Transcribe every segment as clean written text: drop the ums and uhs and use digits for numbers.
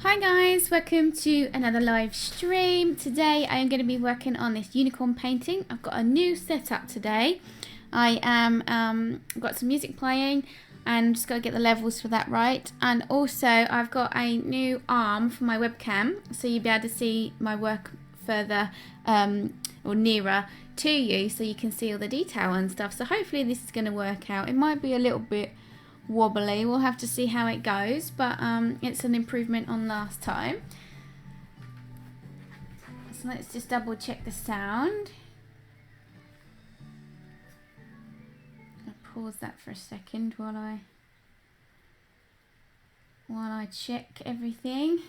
Hi guys, welcome to another live stream. Today I am going to be working on this unicorn painting. I've got a new setup today. I am got some music playing and just got to get the levels for that right. And also I've got a new arm for my webcam, so you'll be able to see my work further or nearer to you, so you can see all the detail and stuff. So hopefully this is going to work out. It might be a little bit wobbly, we'll have to see how it goes, but it's an improvement on last time. So let's just double check the sound. I'll pause that for a second while I check everything.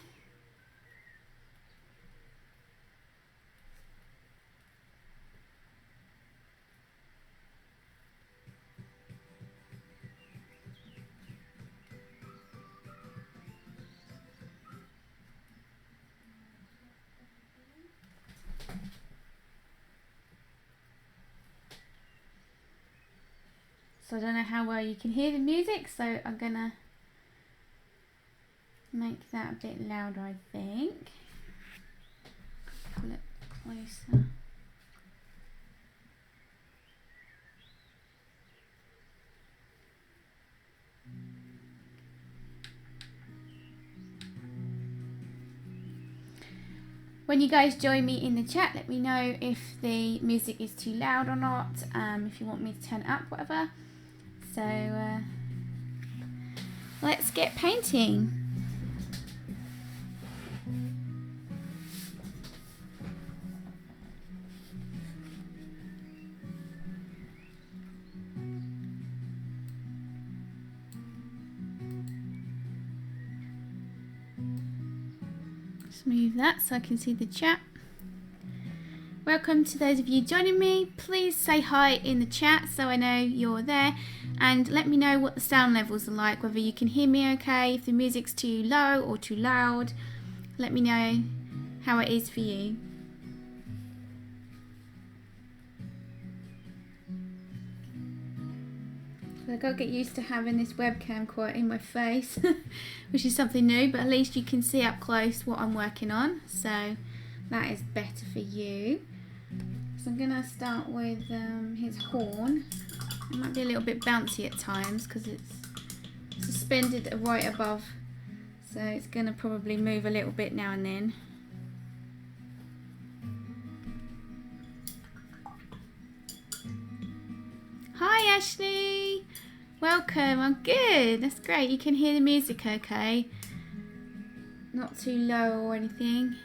So I don't know how well you can hear the music, so I'm gonna make that a bit louder, I think. Pull it closer. When you guys join me in the chat, let me know if the music is too loud or not, if you want me to turn it up, whatever. So let's get painting. Just move that so I can see the chat. Welcome to those of you joining me. Please say hi in the chat so I know you're there, and let me know what the sound levels are like, whether you can hear me okay, if the music's too low or too loud. Let me know how it is for you. So I've got to get used to having this webcam quite in my face, which is something new, but at least you can see up close what I'm working on, so that is better for you. So I'm going to start with his horn. It might be a little bit bouncy at times because it's suspended right above, so it's going to probably move a little bit now and then. Hi Ashley! Welcome, I'm good, that's great. You can hear the music okay? Not too low or anything.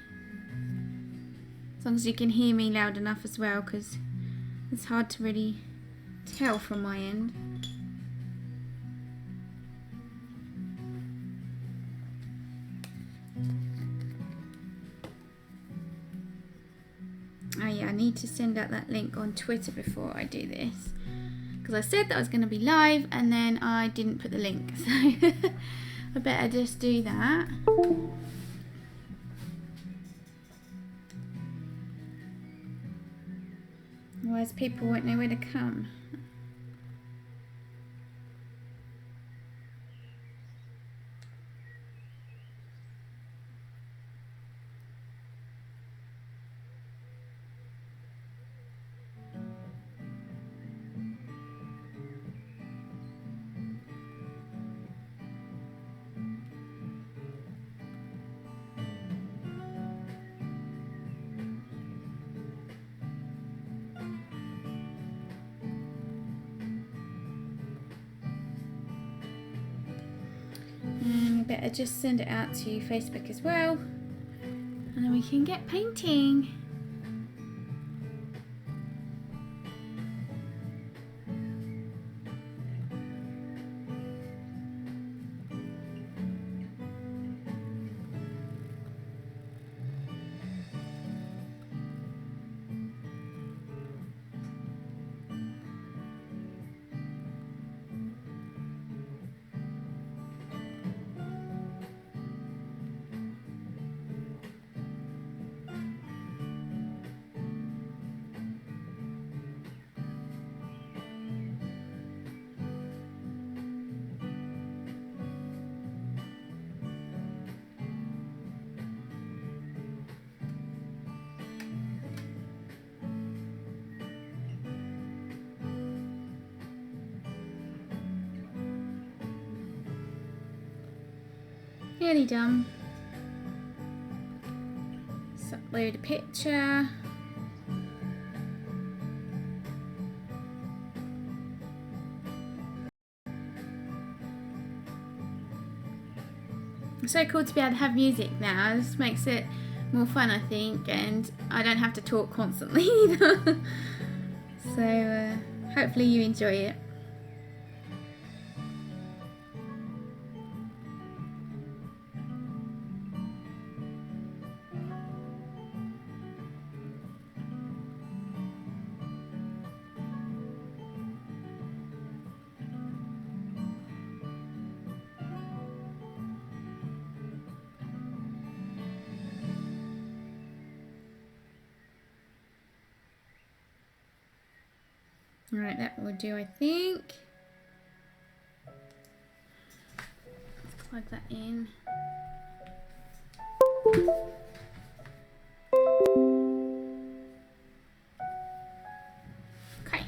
As long as you can hear me loud enough as well, because it's hard to really tell from my end. Oh yeah, I need to send out that link on Twitter before I do this, because I said that I was going to be live and then I didn't put the link, so I better just do that. Otherwise people won't know where to come. Better just send it out to Facebook as well, and then we can get painting. Nearly done. So upload a picture. It's so cool to be able to have music now. This makes it more fun, I think, and I don't have to talk constantly either. So hopefully you enjoy it. Alright, that will do, I think. Let's plug that in. Okay.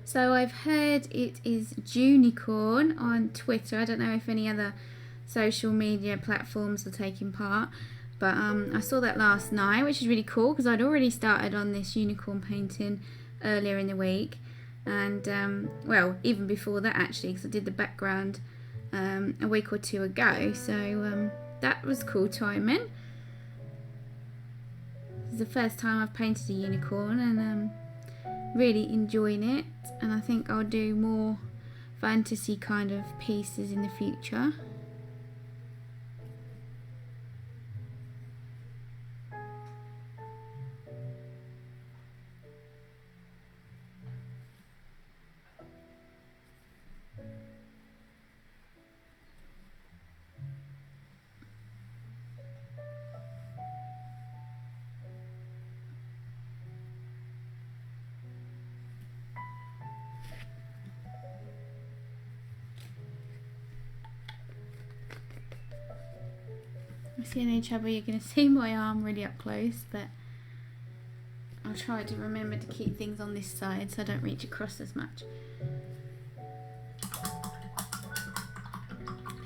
So I've heard it is Junicorn on Twitter. I don't know if any other social media platforms are taking part, but I saw that last night, which is really cool because I'd already started on this unicorn painting earlier in the week, and well, even before that actually, because I did the background a week or two ago, so that was cool timing. This is the first time I've painted a unicorn, and really enjoying it, and I think I'll do more fantasy kind of pieces in the future. If you see any trouble, you're going to see my arm really up close, but I'll try to remember to keep things on this side so I don't reach across as much.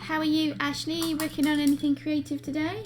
How are you, Ashley? Are you working on anything creative today?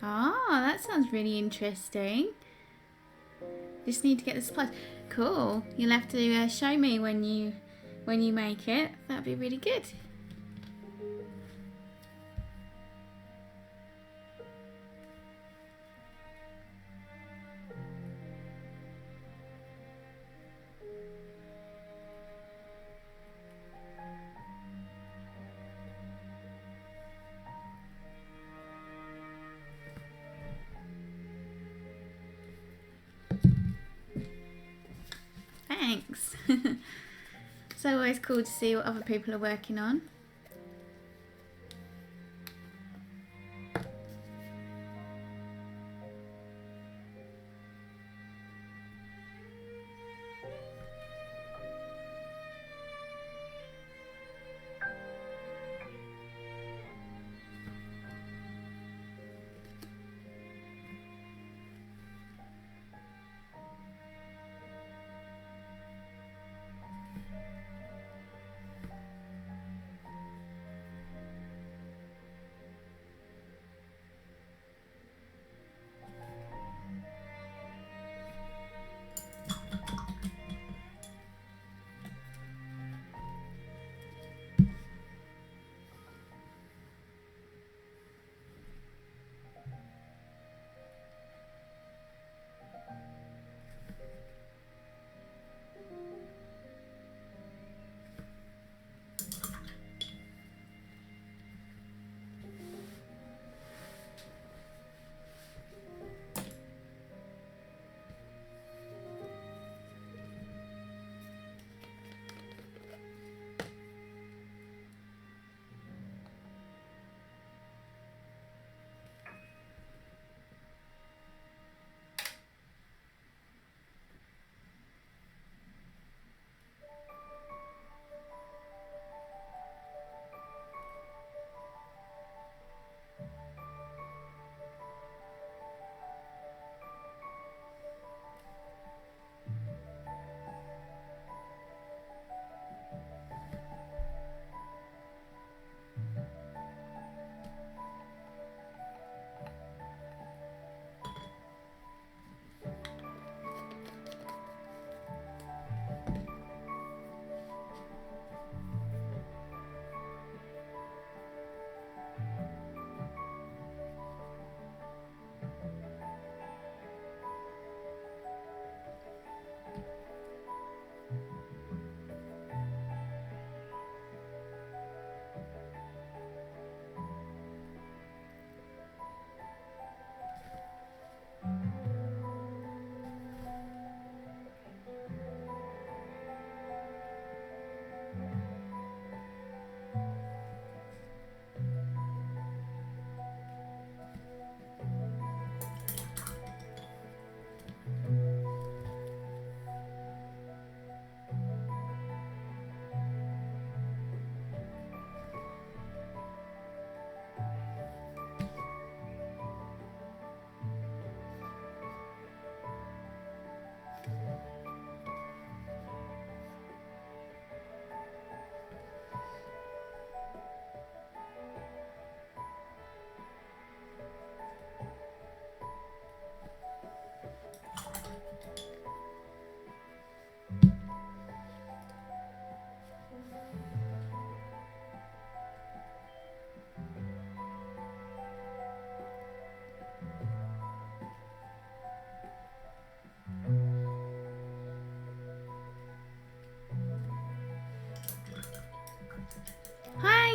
Ah, that sounds really interesting. Just need to get the supplies. Cool. You'll have to show me when you make it. That'd be really good. Thanks. It's always cool to see what other people are working on.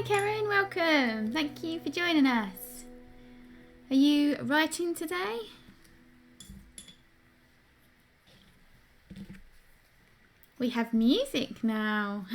Karen, welcome. Thank you for joining us. Are you writing today? We have music now.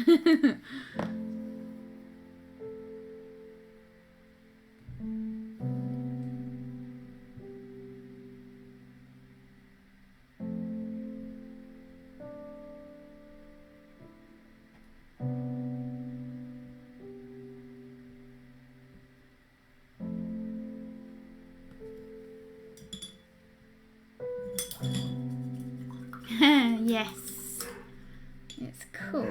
Yes, it's cool.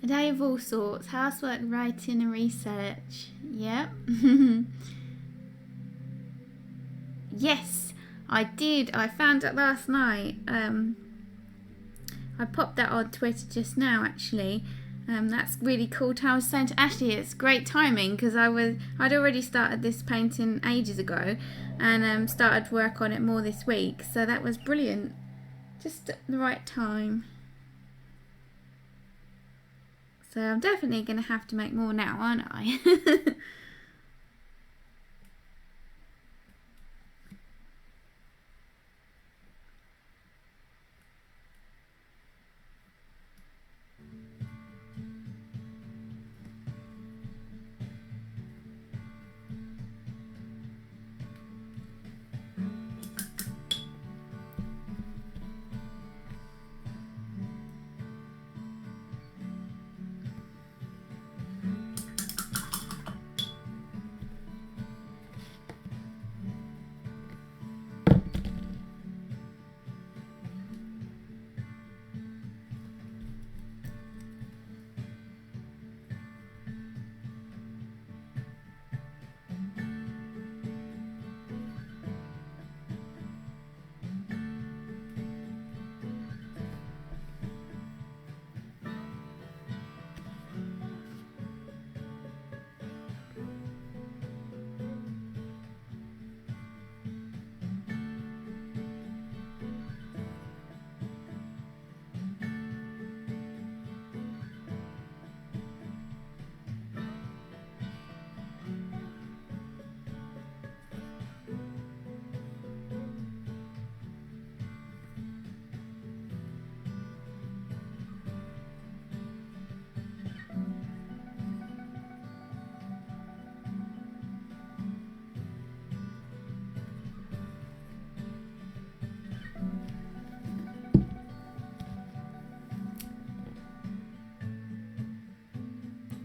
A day of all sorts, housework, writing and research. Yep. Yes, I did. I found it last night. I popped that on Twitter just now actually. That's really cool. I was saying to Ashley, it's great timing because I'd already started this painting ages ago and started work on it more this week. So that was brilliant. Just at the right time. So I'm definitely going to have to make more now, aren't I?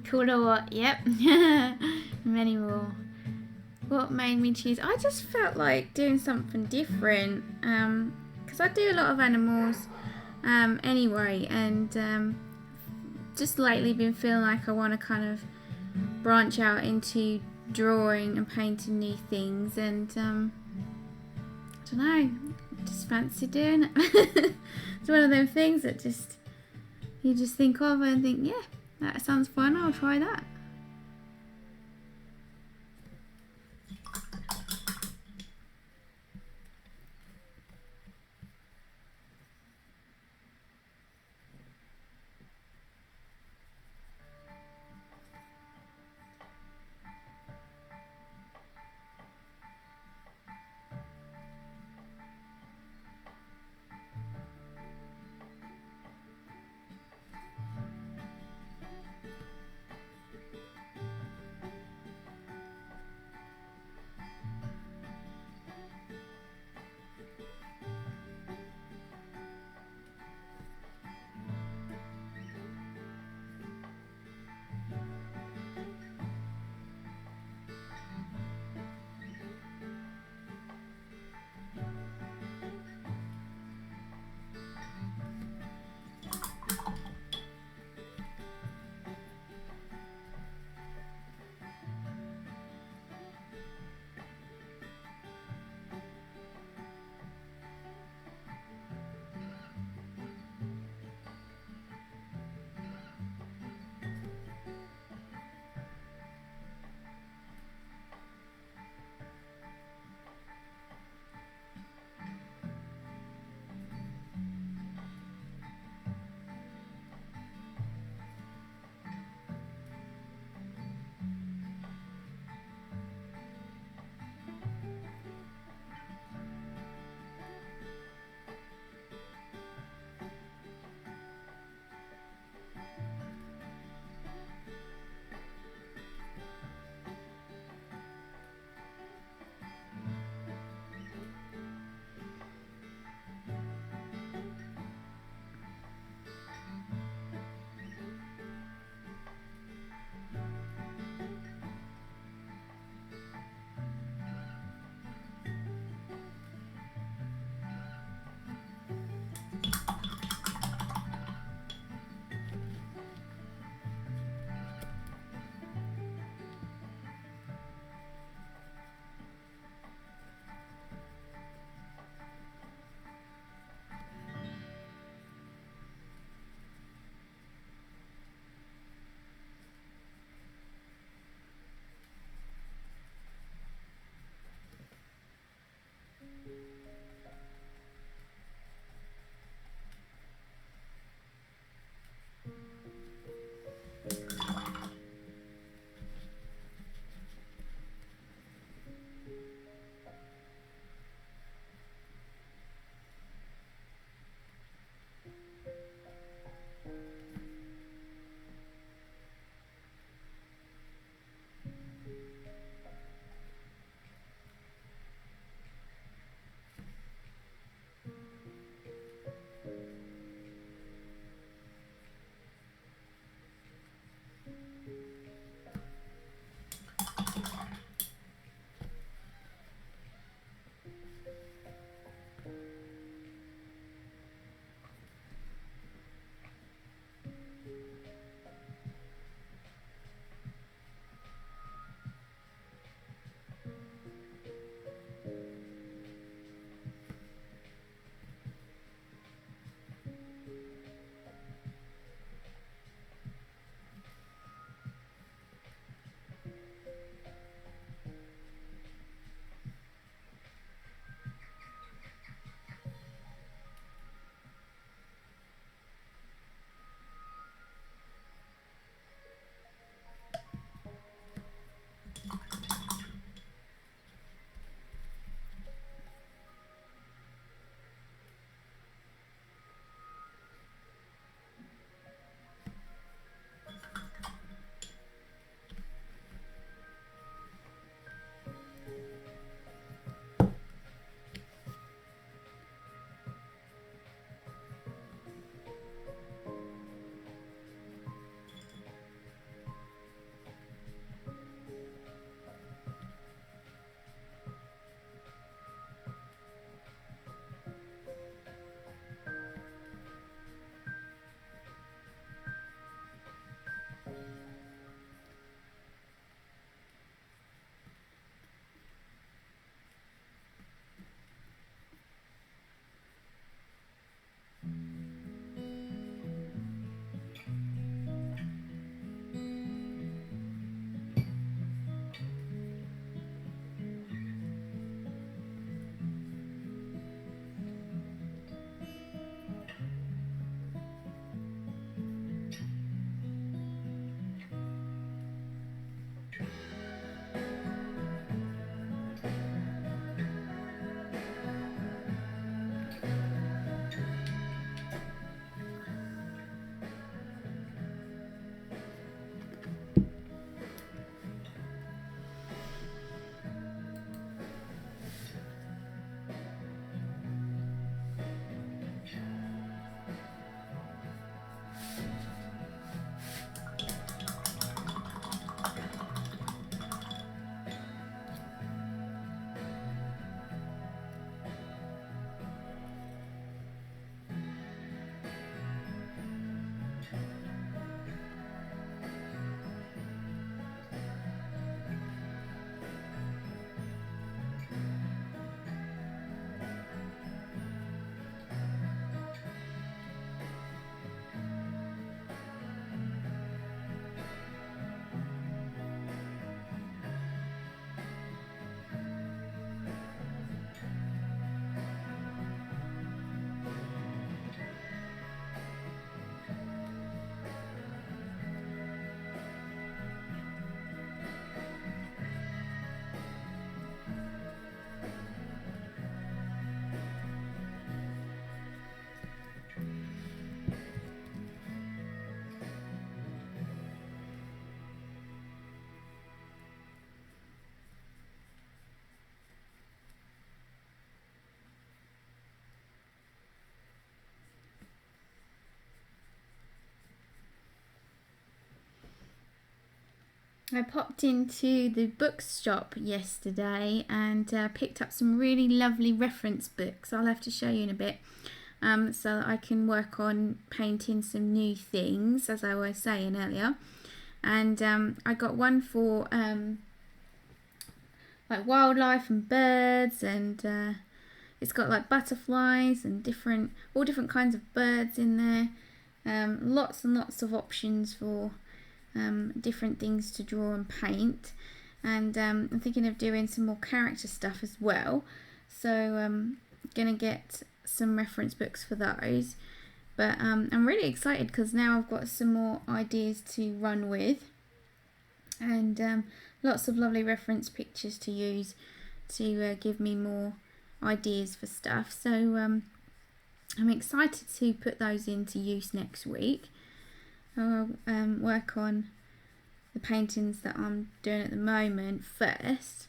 Cool or what? Yep. Many more. What made me choose? I just felt like doing something different. Because I do a lot of animals anyway, and just lately been feeling like I want to kind of branch out into drawing and painting new things, and I don't know, just fancy doing it. It's one of those things that just you just think of and think, yeah, that sounds fun, I'll try that. I popped into the bookshop yesterday and picked up some really lovely reference books. I'll have to show you in a bit, so that I can work on painting some new things, as I was saying earlier. And I got one for like wildlife and birds, and it's got like butterflies and all different kinds of birds in there. Lots and lots of options for different things to draw and paint, and I'm thinking of doing some more character stuff as well, so I'm gonna get some reference books for those. But I'm really excited because now I've got some more ideas to run with, and lots of lovely reference pictures to use to give me more ideas for stuff. So I'm excited to put those into use next week. I'll work on the paintings that I'm doing at the moment first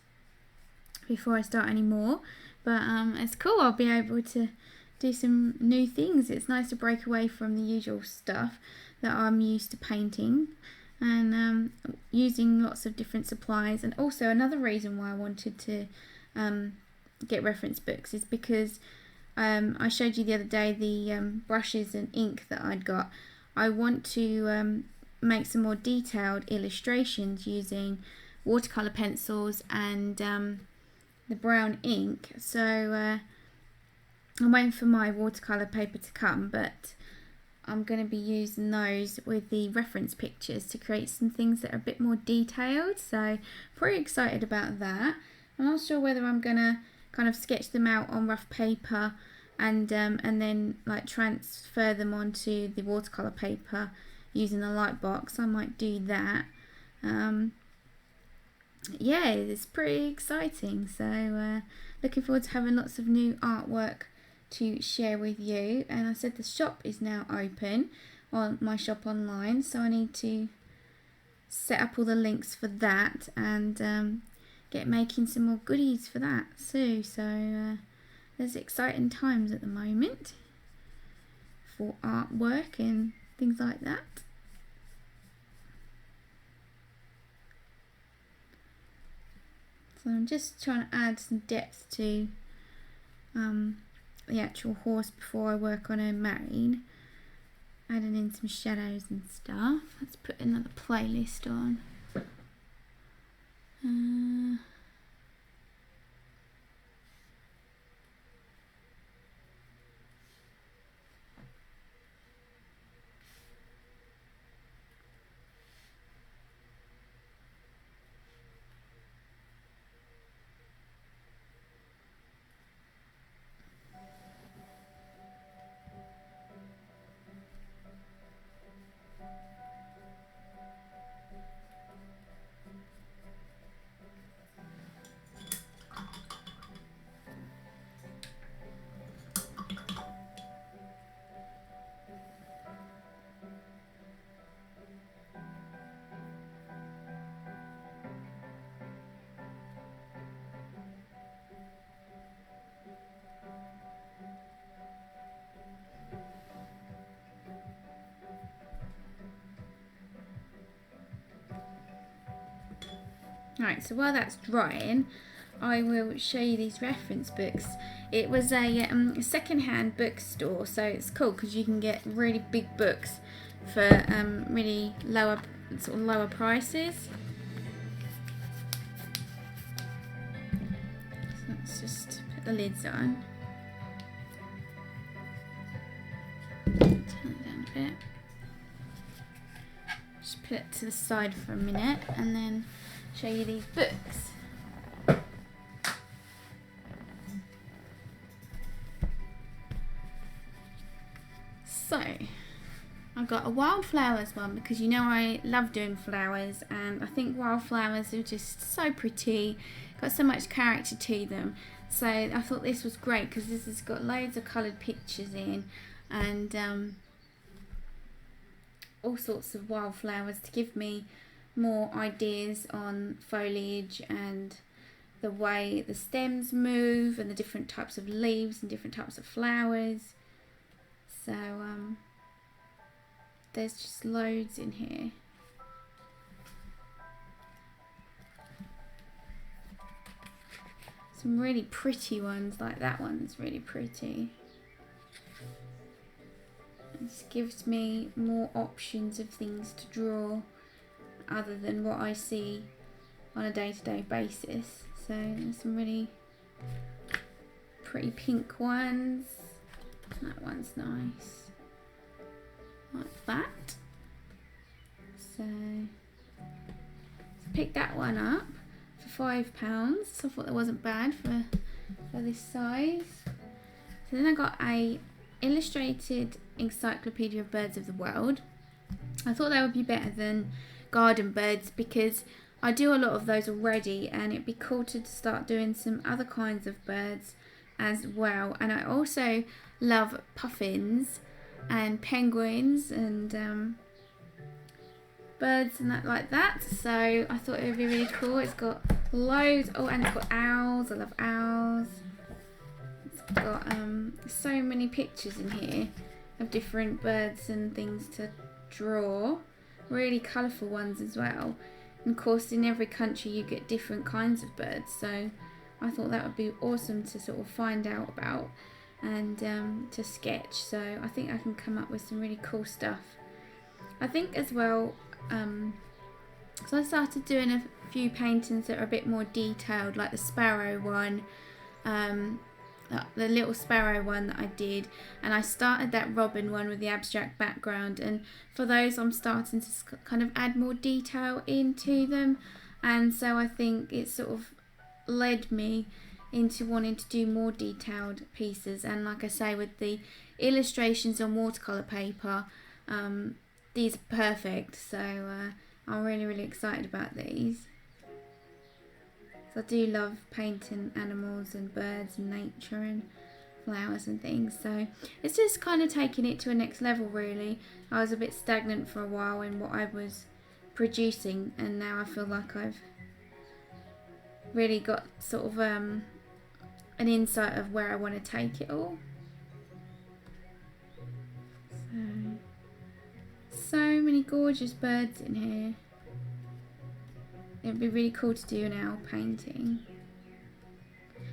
before I start any more. But it's cool, I'll be able to do some new things. It's nice to break away from the usual stuff that I'm used to painting, and using lots of different supplies. And also another reason why I wanted to get reference books is because I showed you the other day the brushes and ink that I'd got. I want to make some more detailed illustrations using watercolour pencils and the brown ink. So I'm waiting for my watercolour paper to come, but I'm going to be using those with the reference pictures to create some things that are a bit more detailed. So pretty excited about that. I'm not sure whether I'm going to kind of sketch them out on rough paper and then like transfer them onto the watercolour paper using the light box. I might do that. Yeah, it's pretty exciting. So looking forward to having lots of new artwork to share with you. And I said the shop is now open on my shop online, so I need to set up all the links for that and get making some more goodies for that too. So there's exciting times at the moment for artwork and things like that. So I'm just trying to add some depth to the actual horse before I work on her mane, adding in some shadows and stuff. Let's put another playlist on. Right, so while that's drying, I will show you these reference books. It was a second-hand bookstore, so it's cool because you can get really big books for really lower prices. So let's just put the lids on. Turn it down a bit. Just put it to the side for a minute and then show you these books. So I've got a wildflowers one because you know I love doing flowers, and I think wildflowers are just so pretty, got so much character to them. So I thought this was great because this has got loads of coloured pictures in, and all sorts of wildflowers to give me more ideas on foliage and the way the stems move and the different types of leaves and different types of flowers. So there's just loads in here. some really pretty ones, like that one's really pretty. This gives me more options of things to draw other than what I see on a day-to-day basis. So there's some really pretty pink ones. That one's nice. Like that. So pick that one up for £5. So I thought that wasn't bad for this size. So then I got a illustrated encyclopedia of birds of the world. I thought that would be better than garden birds because I do a lot of those already, and it'd be cool to start doing some other kinds of birds as well. And I also love puffins and penguins and birds and that like that, so I thought it would be really cool. It's got loads. Oh, and it's got owls. I love owls. It's got so many pictures in here of different birds and things to draw, really colourful ones as well. And of course in every country you get different kinds of birds, so I thought that would be awesome to sort of find out about and to sketch. So I think I can come up with some really cool stuff. I think as well, so I started doing a few paintings that are a bit more detailed, like the sparrow one, the little sparrow one that I did, and I started that robin one with the abstract background, and for those I'm starting to kind of add more detail into them, and so I think it sort of led me into wanting to do more detailed pieces. And like I say, with the illustrations on watercolour paper, these are perfect, so I'm really excited about these. So I do love painting animals and birds and nature and flowers and things, so it's just kind of taking it to a next level really. I was a bit stagnant for a while in what I was producing, and now I feel like I've really got sort of an insight of where I want to take it all. So many gorgeous birds in here. It'd be really cool to do an owl painting.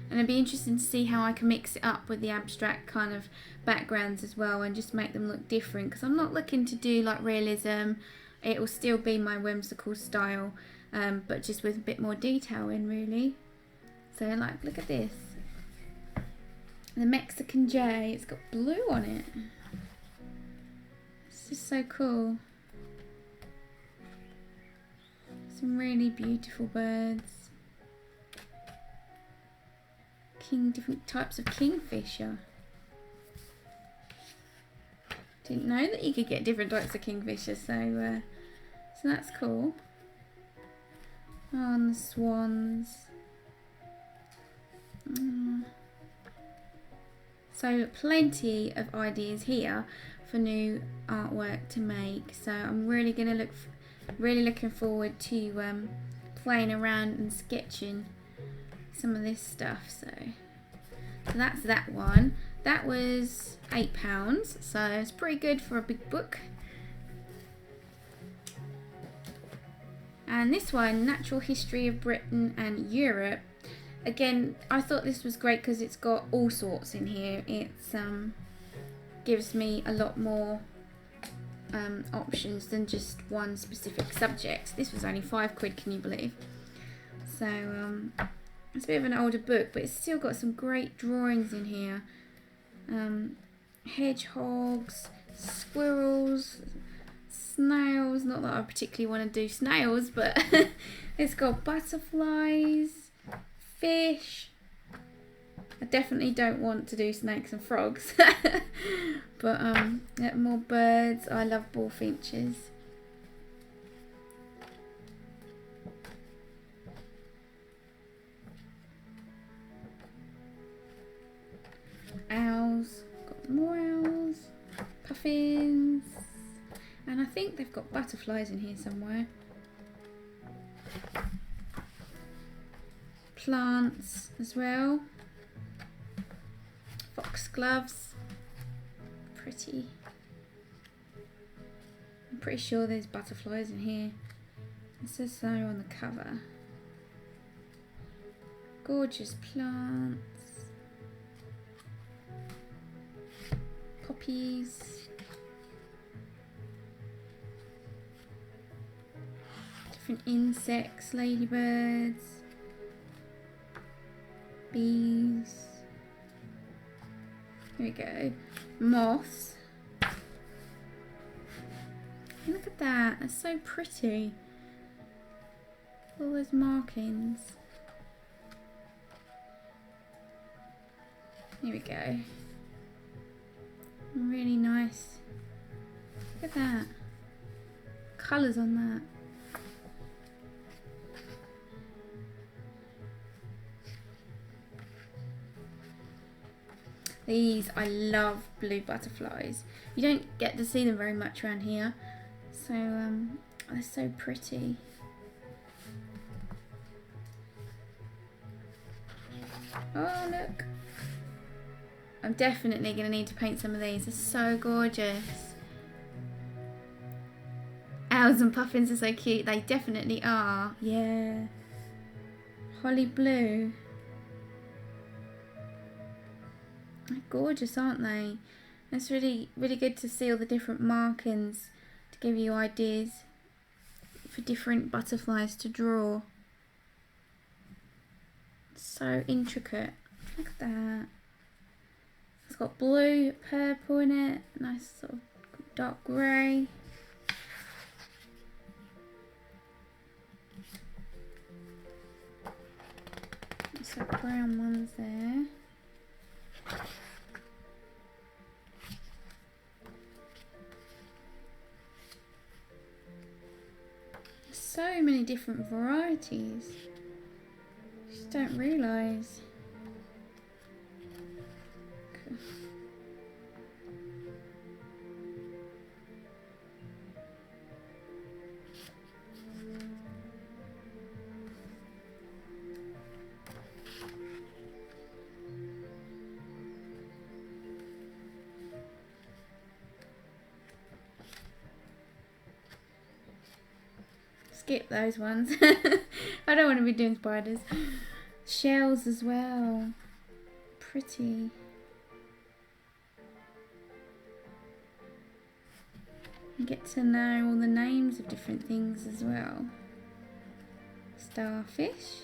And it'd be interesting to see how I can mix it up with the abstract kind of backgrounds as well and just make them look different, because I'm not looking to do like realism. It will still be my whimsical style, but just with a bit more detail in really. So like, look at this. The Mexican jay, it's got blue on it. It's just so cool. Some really beautiful birds. Different types of kingfisher. Didn't know that you could get different types of kingfisher, so that's cool. Oh, and the swans. So plenty of ideas here for new artwork to make. So I'm really gonna looking forward to playing around and sketching some of this stuff. So that's that one. That was £8, so it's pretty good for a big book. And this one, Natural History of Britain and Europe. Again, I thought this was great because it's got all sorts in here. It's gives me a lot more options than just one specific subject. This was only £5, can you believe? So it's a bit of an older book, but it's still got some great drawings in here. Hedgehogs, squirrels, snails. Not that I particularly want to do snails, but it's got butterflies, fish. I definitely don't want to do snakes and frogs. But yeah, more birds. I love bullfinches. Owls. Got more owls. Puffins. And I think they've got butterflies in here somewhere. Plants as well. Foxgloves. Pretty. I'm pretty sure there's butterflies in here. It says so on the cover. Gorgeous plants. Poppies. Different insects, ladybirds. Bees. Here we go. Moths. Look at that. That's so pretty. All those markings. Here we go. Really nice. Look at that. Colours on that. These, I love blue butterflies. You don't get to see them very much around here. So, they're so pretty. Oh, look. I'm definitely going to need to paint some of these. They're so gorgeous. Owls and puffins are so cute. They definitely are. Yeah. Holly blue. They're gorgeous, aren't they? It's really, really good to see all the different markings to give you ideas for different butterflies to draw. So intricate. Look at that. It's got blue, purple in it. Nice sort of dark grey. So brown ones there. So many different varieties. Just don't realise. Skip those ones. I don't want to be doing spiders. Shells as well. Pretty. You get to know all the names of different things as well. Starfish.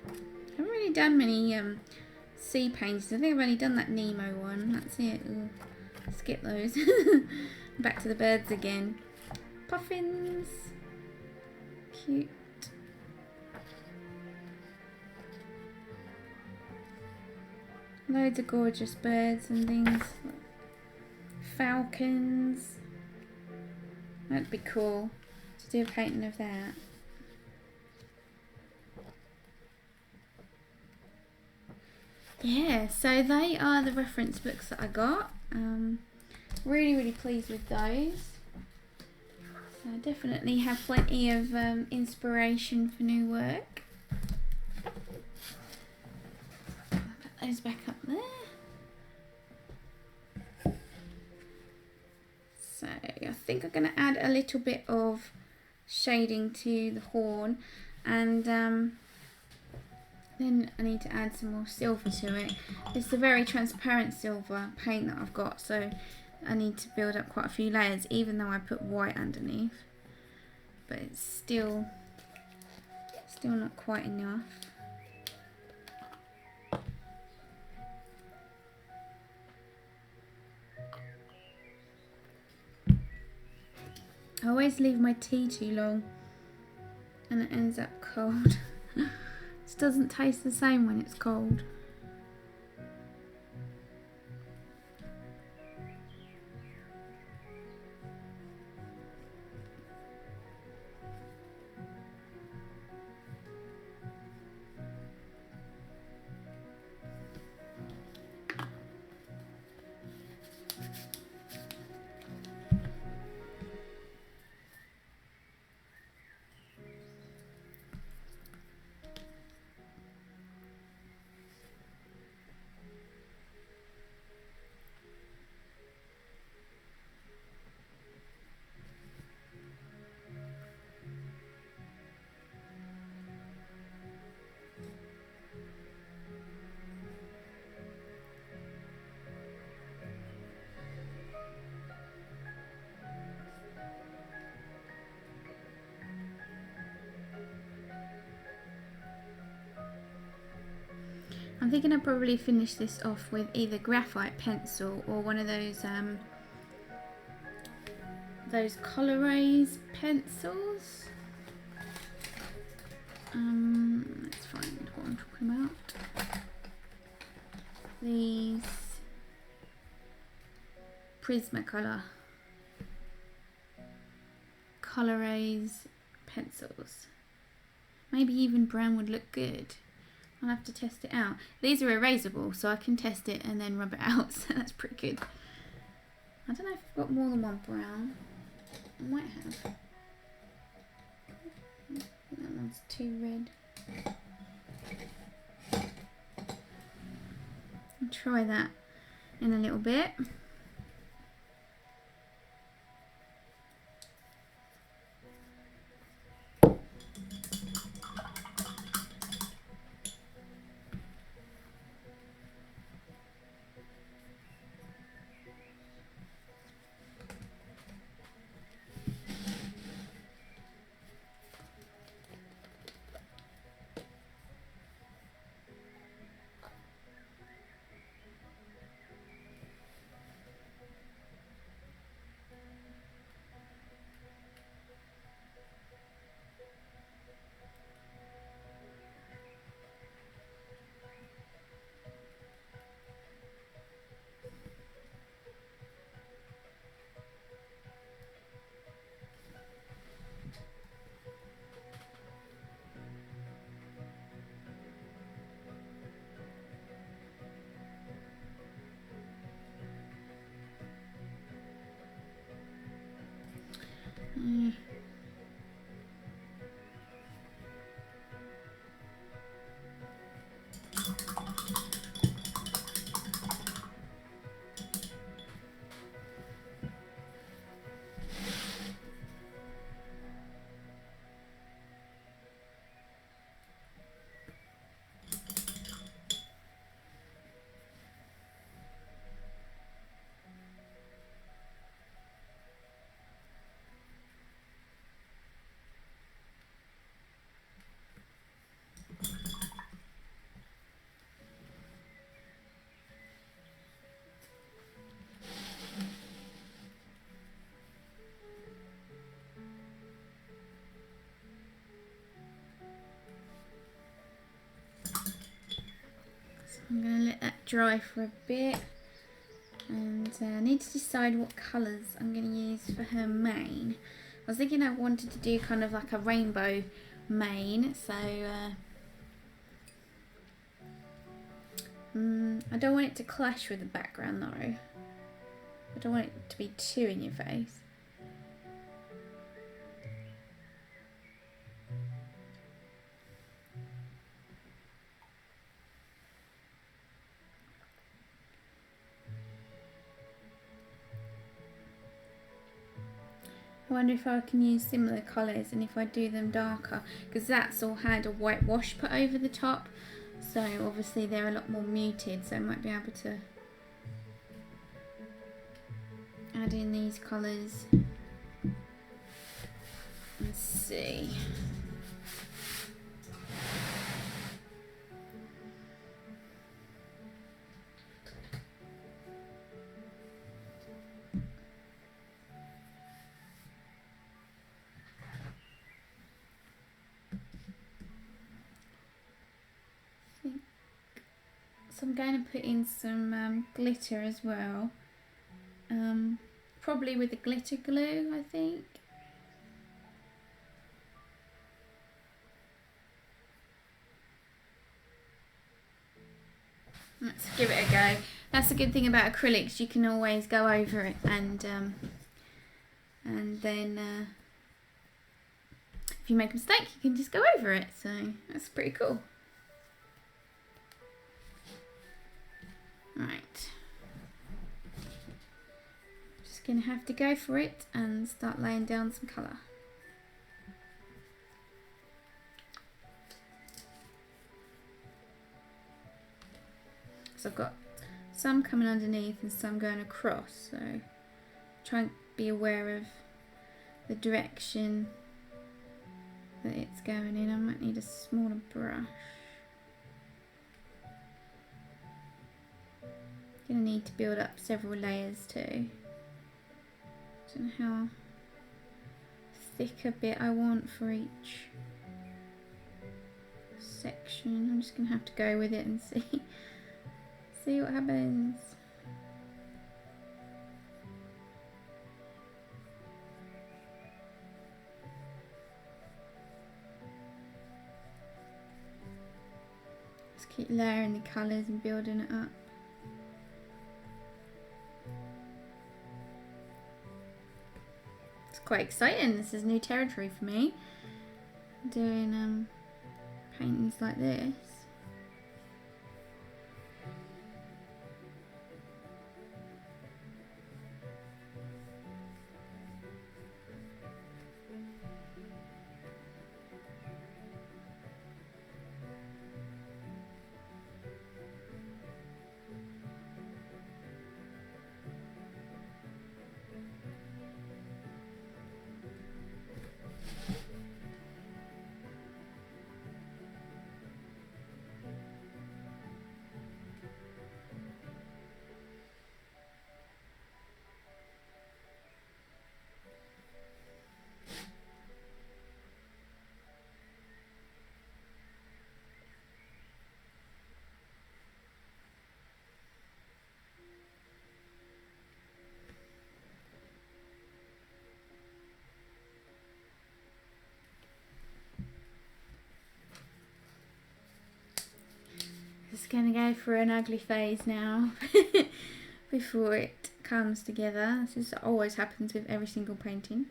I haven't really done many sea paintings. I think I've only done that Nemo one. That's it. Ooh, skip those. Back to the birds again. Puffins. Cute. Loads of gorgeous birds and things. Falcons. That'd be cool to do a painting of that. Yeah, so they are the reference books that I got. Really, really pleased with those. So I definitely have plenty of inspiration for new work. I'll put those back up there. So I think I'm going to add a little bit of shading to the horn, and then I need to add some more silver to it. It's a very transparent silver paint that I've got, so I need to build up quite a few layers, even though I put white underneath. But it's still not quite enough. I always leave my tea too long and it ends up cold. It doesn't taste the same when it's cold. I'm thinking I'll probably finish this off with either graphite pencil or one of those colorase pencils. Let's find what I'm talking about. These Prismacolor colorase pencils. Maybe even brown would look good. I'll have to test it out. These are erasable, so I can test it and then rub it out, so that's pretty good. I don't know if I've got more than one brown. I might have. That one's too red. I'll try that in a little bit. I'm going to let that dry for a bit, and I need to decide what colours I'm going to use for her mane. I was thinking I wanted to do kind of like a rainbow mane, so I don't want it to clash with the background though. I don't want it to be too in your face. I wonder if I can use similar colours and if I do them darker, because that's all had a white wash put over the top, so obviously they're a lot more muted, so I might be able to add in these colours and see. So I'm going to put in some glitter as well, probably with the glitter glue, I think. Let's give it a go. That's the good thing about acrylics, you can always go over it and then if you make a mistake you can just go over it, so that's pretty cool. Right, just gonna have to go for it and start laying down some colour. So I've got some coming underneath and some going across, so try and be aware of the direction that it's going in. I might need a smaller brush. Gonna need to build up several layers too. Don't know how thick a bit I want for each section. I'm just gonna have to go with it and see what happens. Just keep layering the colours and building it up. It's quite exciting. This is new territory for me. Doing paintings like this. It's going to go through an ugly phase now before it comes together. This always happens with every single painting.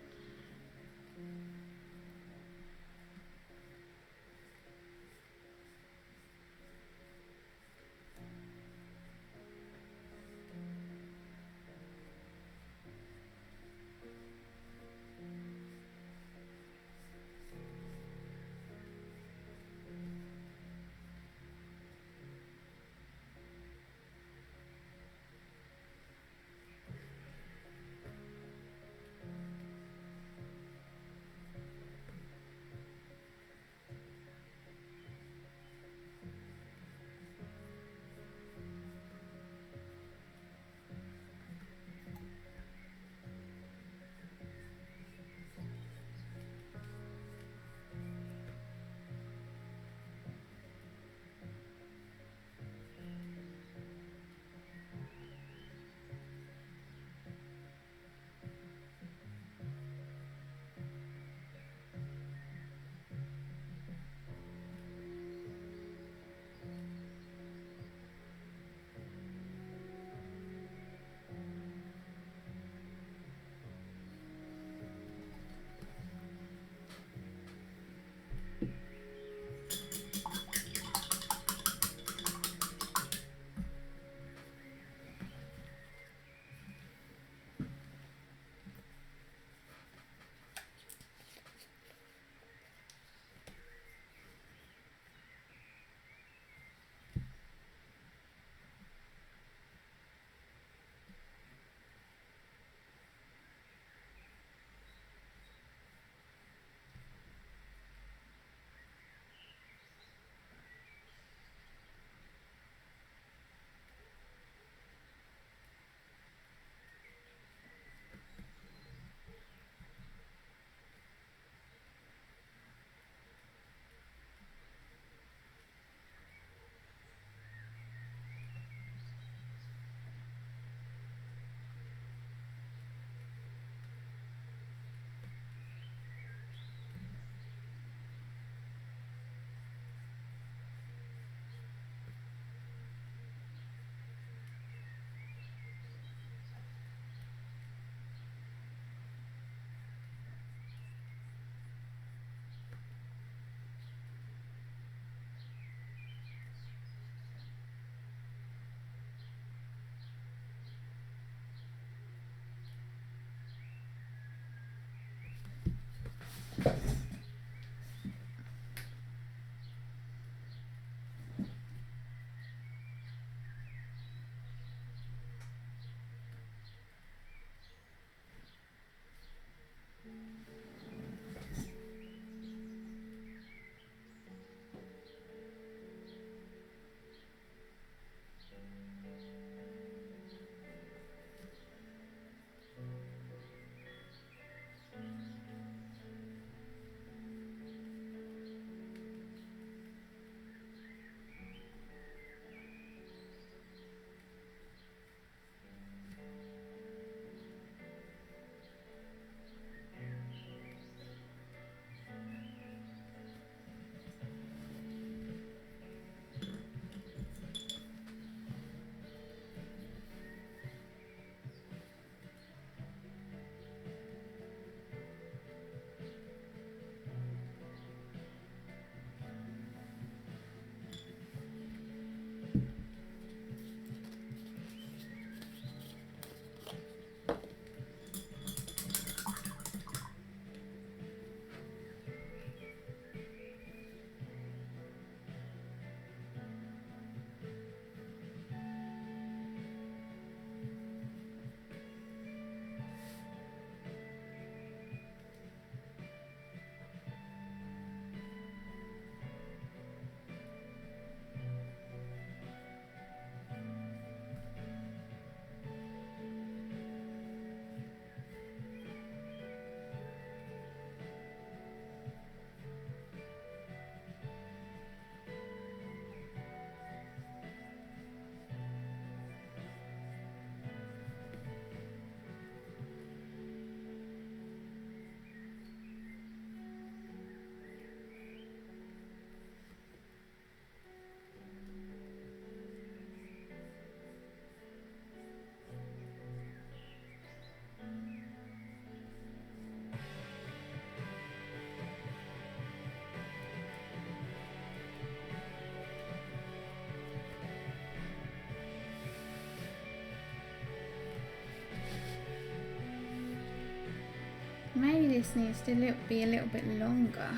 Maybe this needs to be a little bit longer.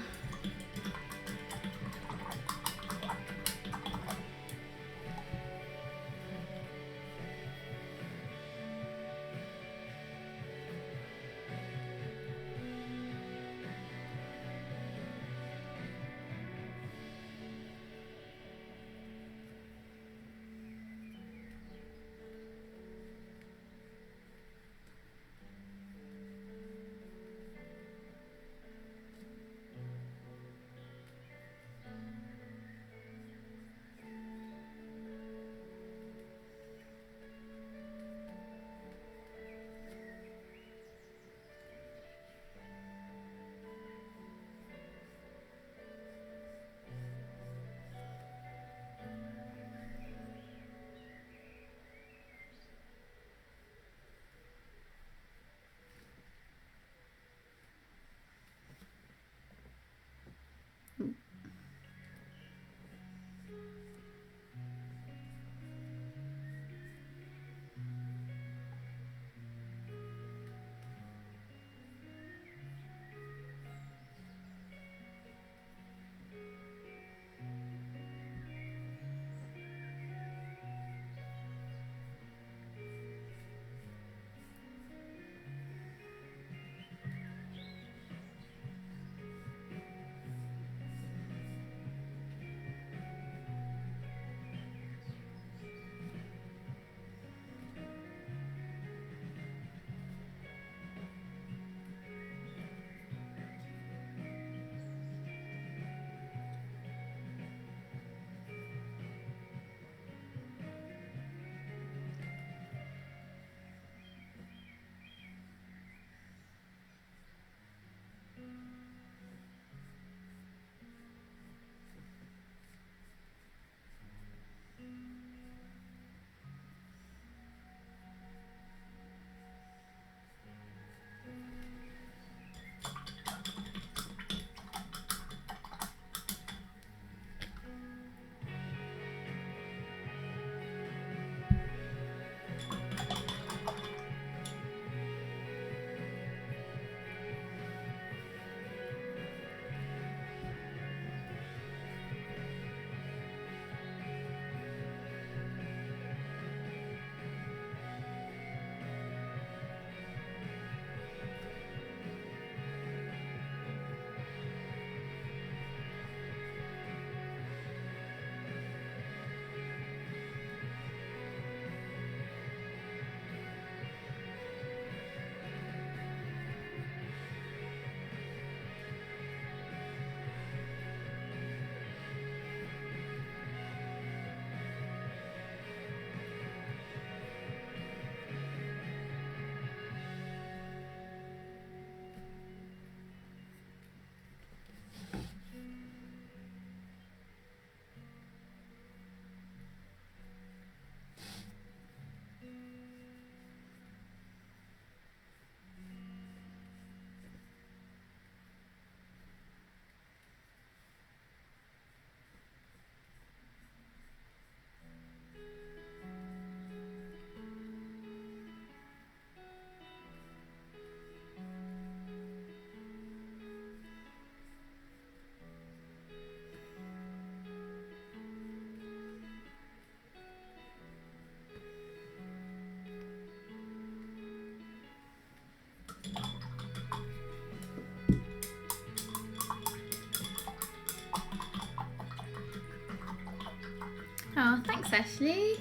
Oh, thanks, Ashley.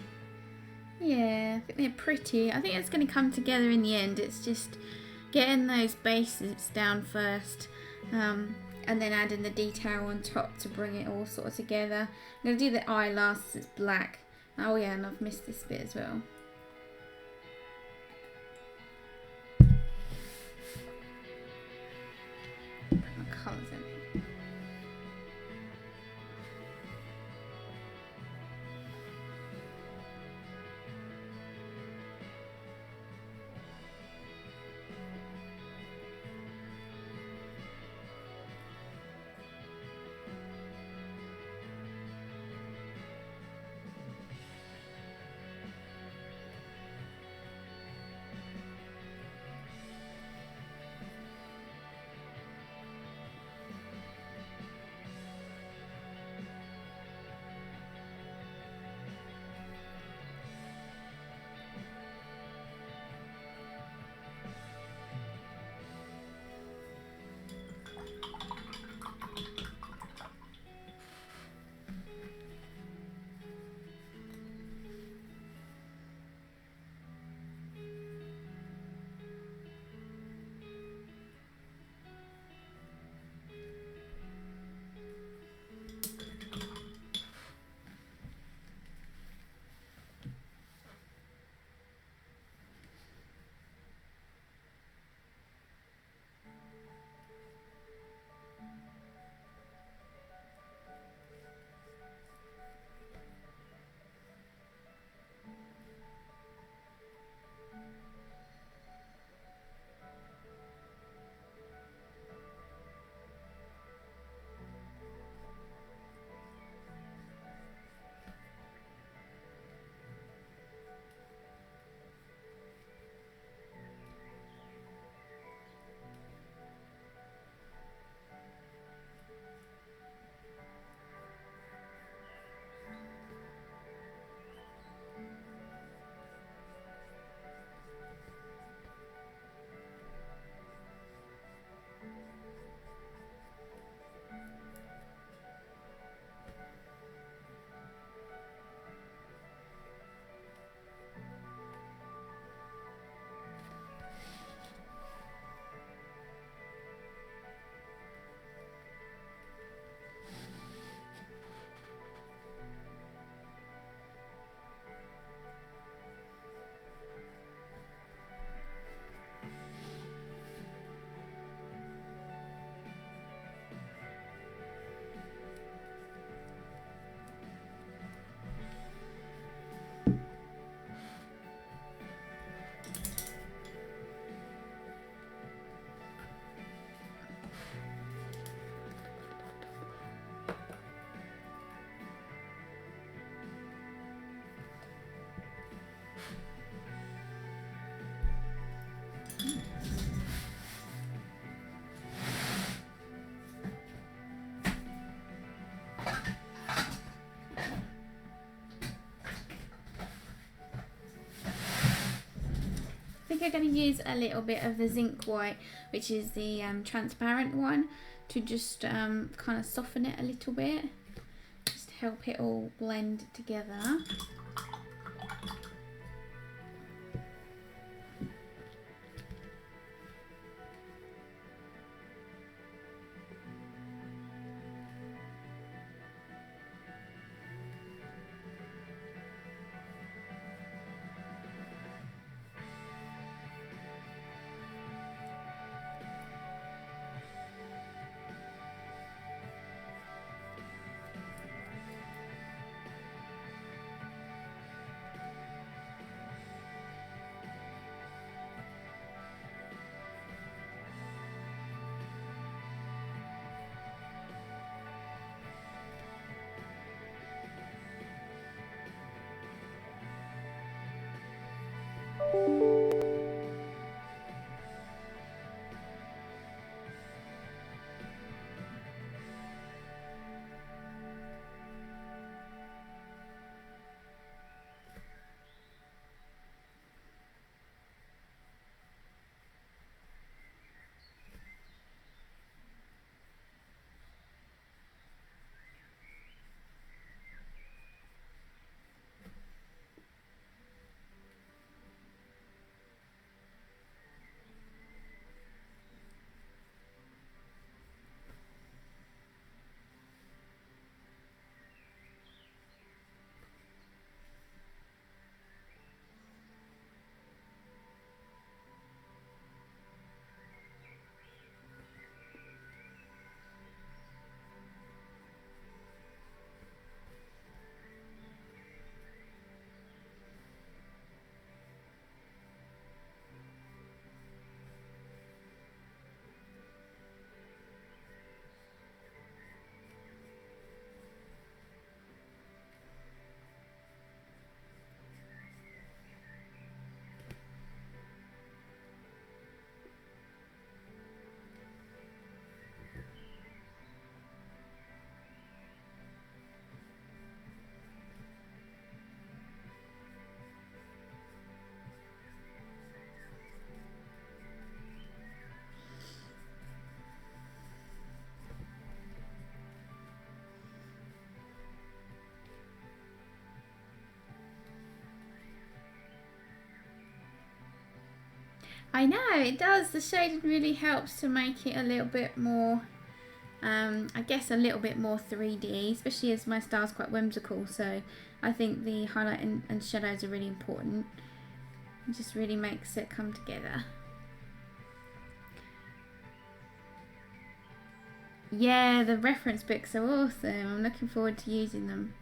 Yeah, I think they're pretty. I think it's going to come together in the end. It's just getting those bases down first, and then adding the detail on top to bring it all sort of together. I'm going to do the eye last, it's black. Oh yeah, and I've missed this bit as well. Put my colours in. I'm going to use a little bit of the zinc white, which is the transparent one, to just kind of soften it a little bit, just to help it all blend together. I know, it does. The shading really helps to make it a little bit more, I guess a little bit more 3D, especially as my style's quite whimsical, so I think the highlight and shadows are really important. It just really makes it come together. Yeah, the reference books are awesome. I'm looking forward to using them.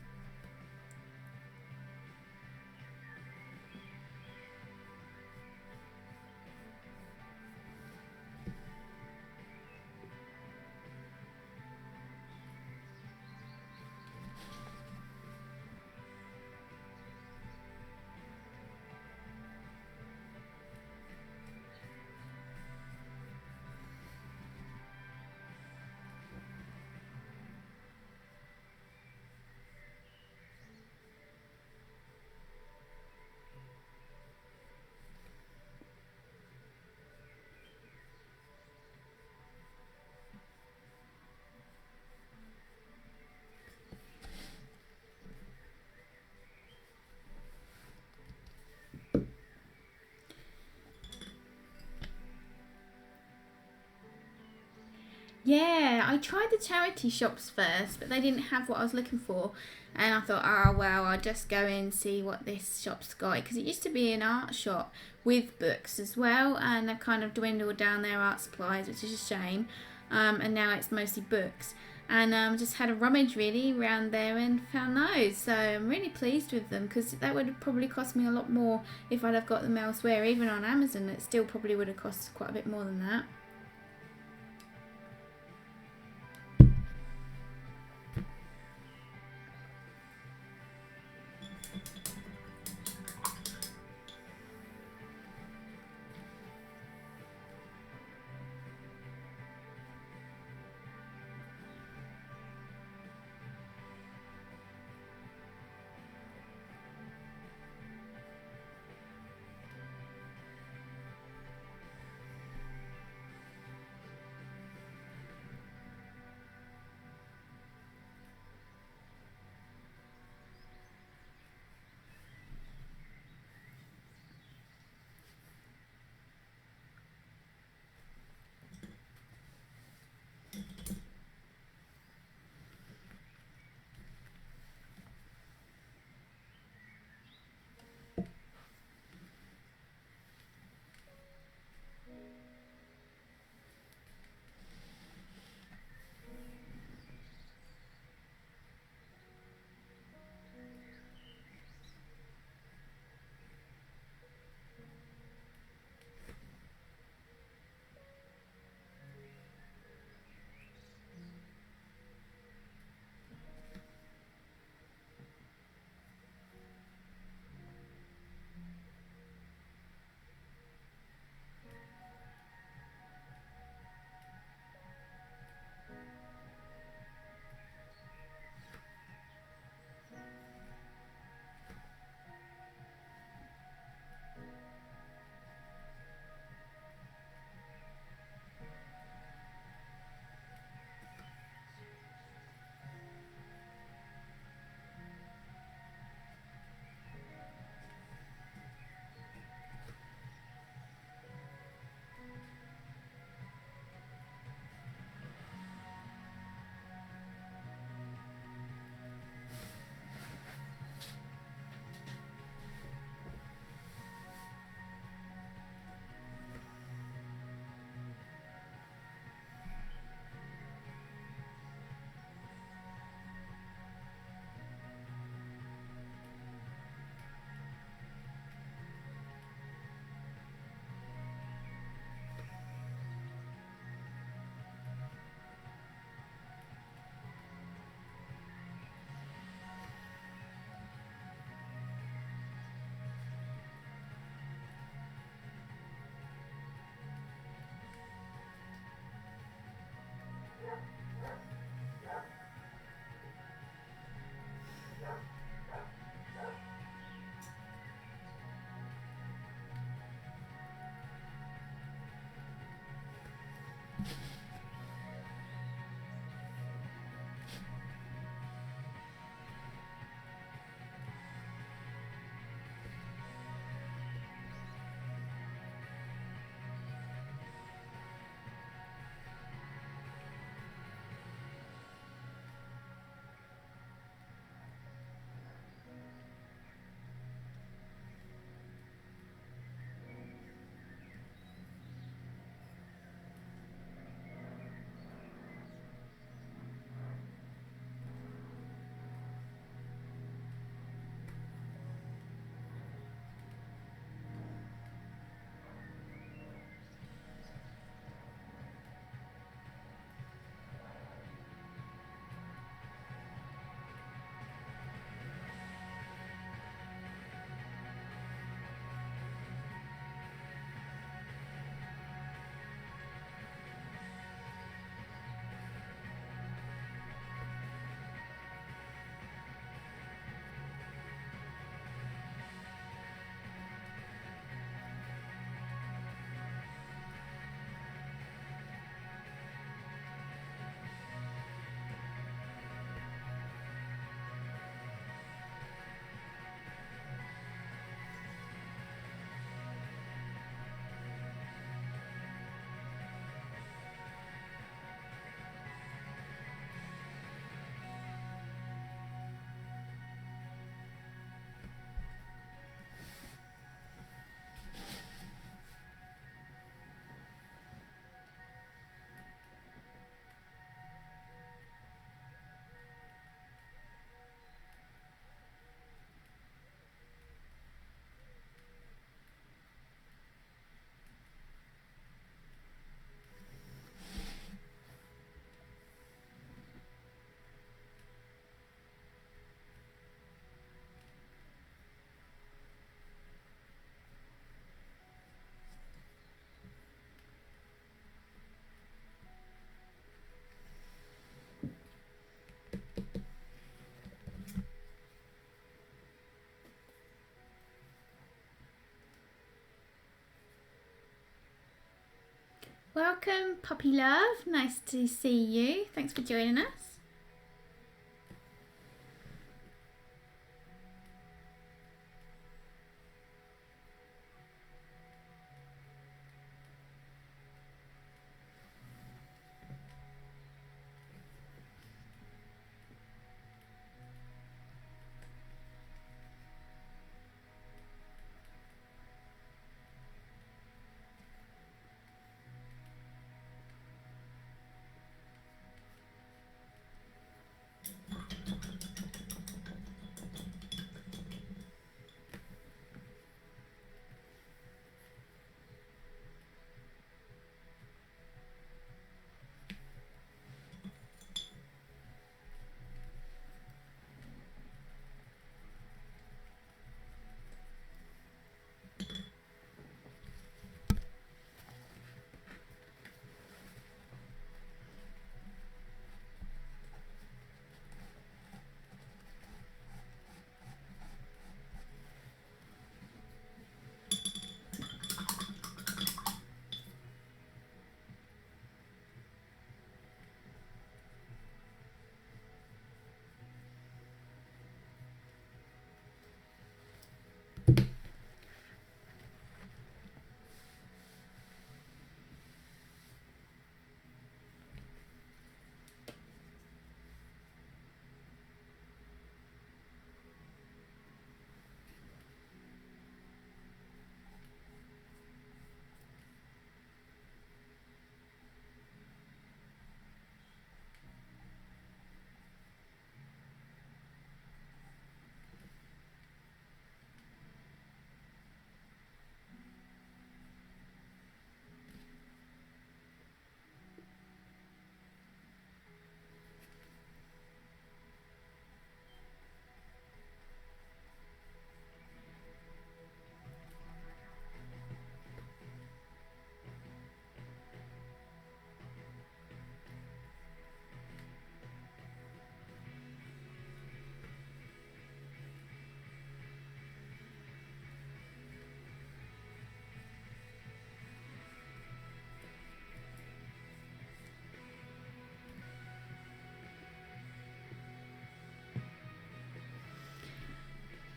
Yeah, I tried the charity shops first, but they didn't have what I was looking for. And I thought, oh, well, I'll just go in and see what this shop's got. Because it used to be an art shop with books as well. And they've kind of dwindled down their art supplies, which is a shame. And now it's mostly books. And just had a rummage really around there and found those. So I'm really pleased with them, because that would have probably cost me a lot more if I'd have got them elsewhere. Even on Amazon, it still probably would have cost quite a bit more than that. Welcome, Puppy Love. Nice to see you. Thanks for joining us.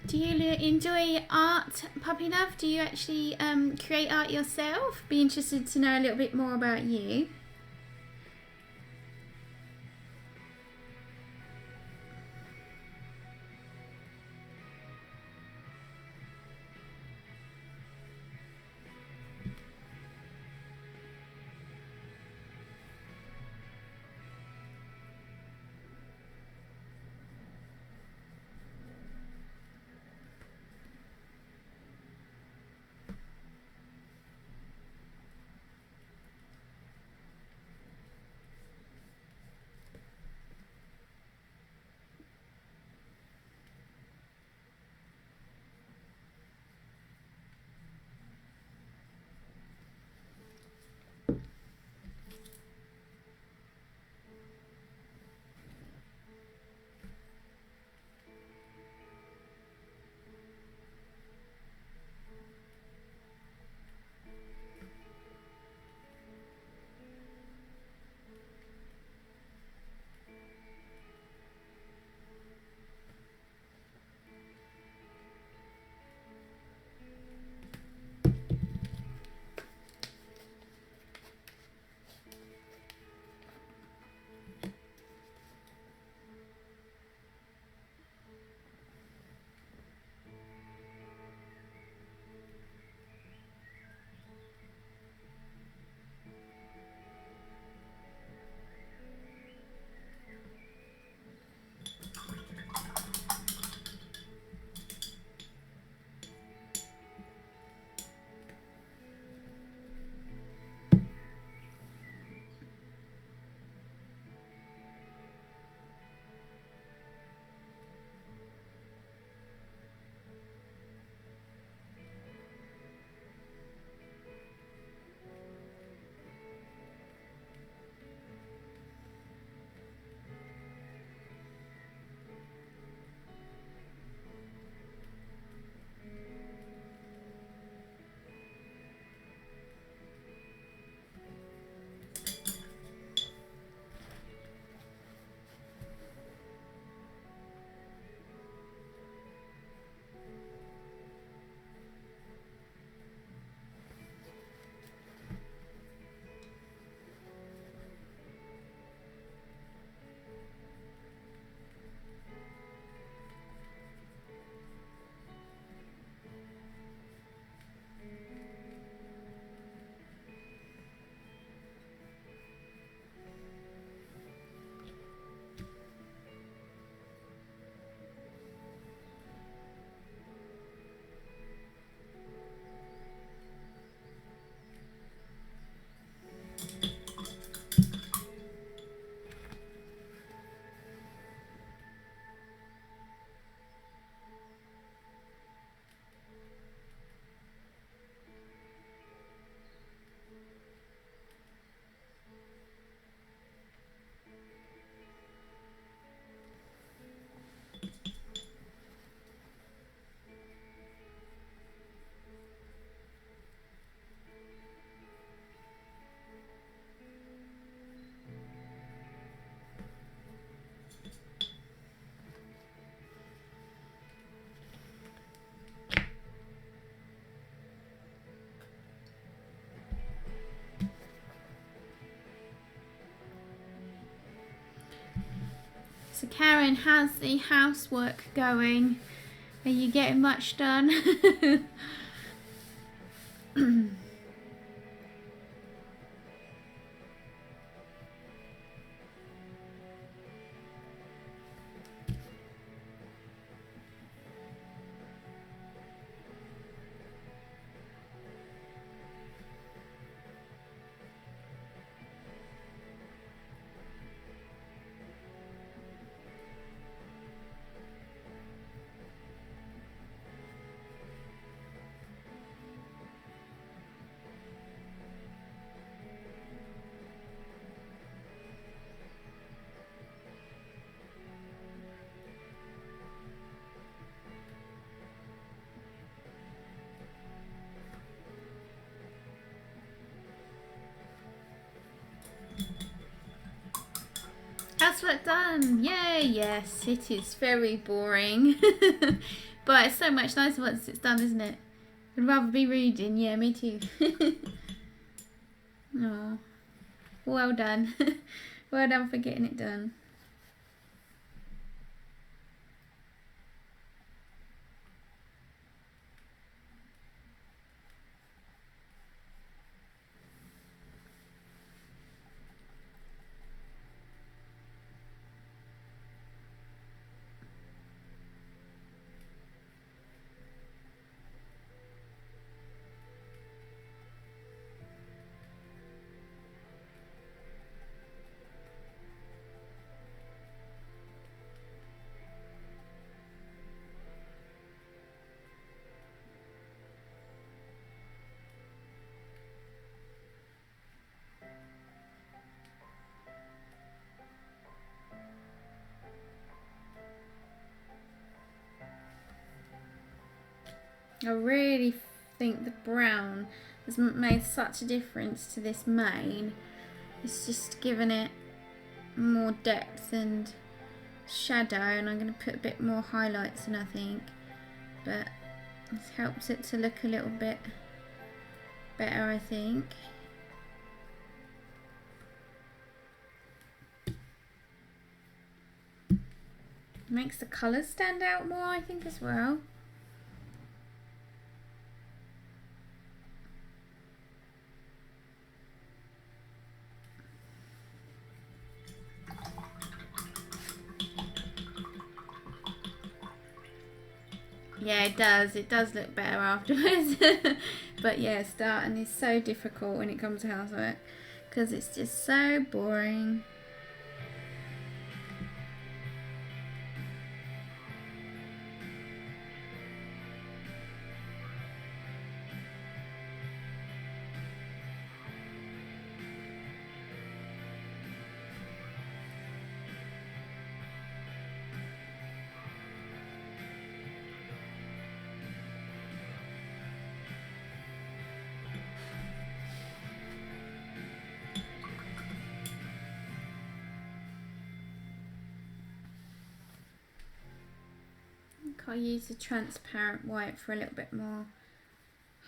Do you enjoy art, Puppy Love? Do you actually create art yourself? Be interested to know a little bit more about you. So Karen, how's the housework going? Are you getting much done? Housework done! Yay! Yes, it is very boring. But it's so much nicer once it's done, isn't it? I'd rather be reading. Yeah, me too. Oh, well done. Well done for getting it done. I really think the brown has made such a difference to this mane. It's just given it more depth and shadow, and I'm going to put a bit more highlights in, I think, but it helps it to look a little bit better, I think. Makes the colours stand out more, I think, as well. Yeah, it does. It does look better afterwards. But yeah, starting is so difficult when it comes to housework because it's just so boring. I'll use the transparent white for a little bit more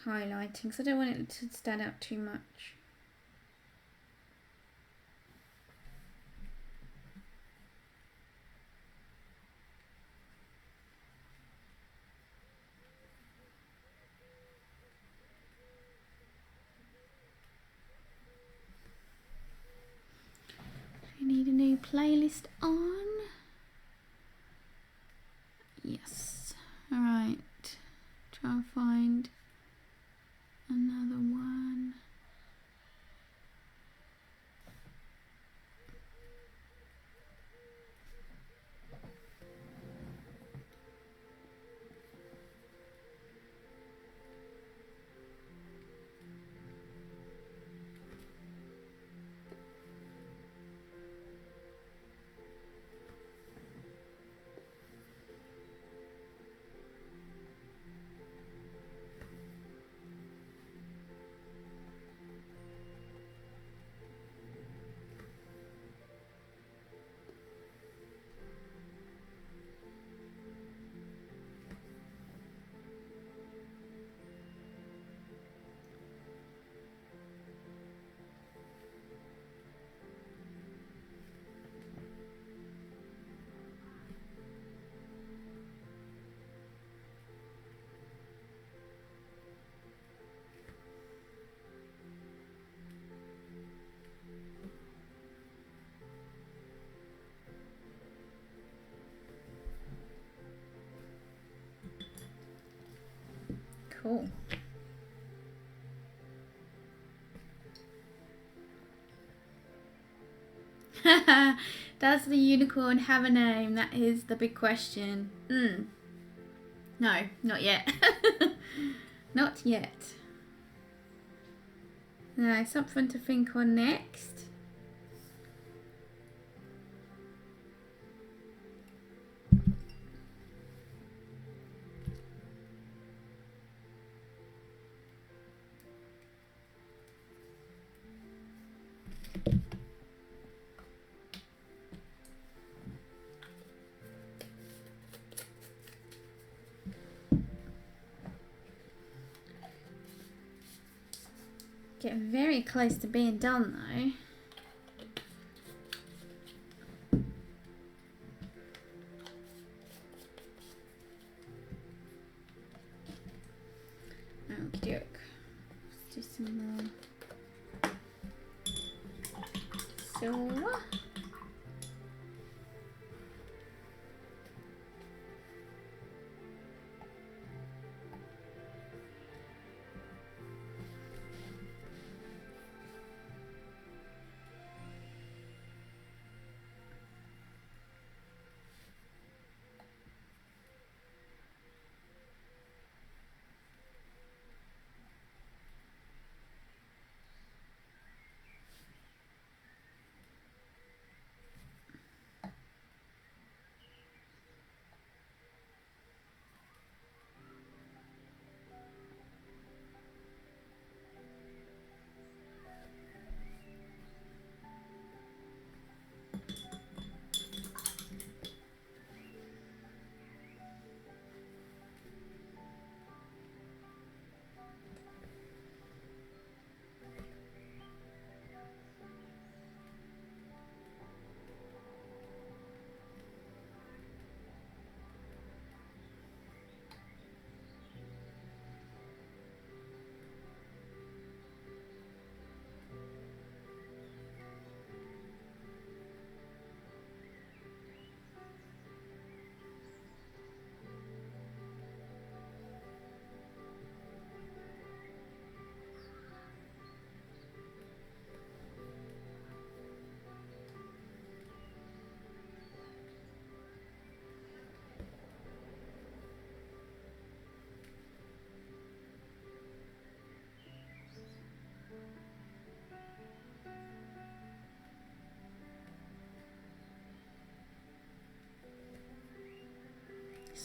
highlighting because I don't want it to stand out too much. I need a new playlist on. Yes. Alright. Try and find another one. Cool. Does the unicorn have a name? That is the big question. No, not yet. Not yet. No, something to think on next. Getting very close to being done though. Okey doke. Let's do some more silver.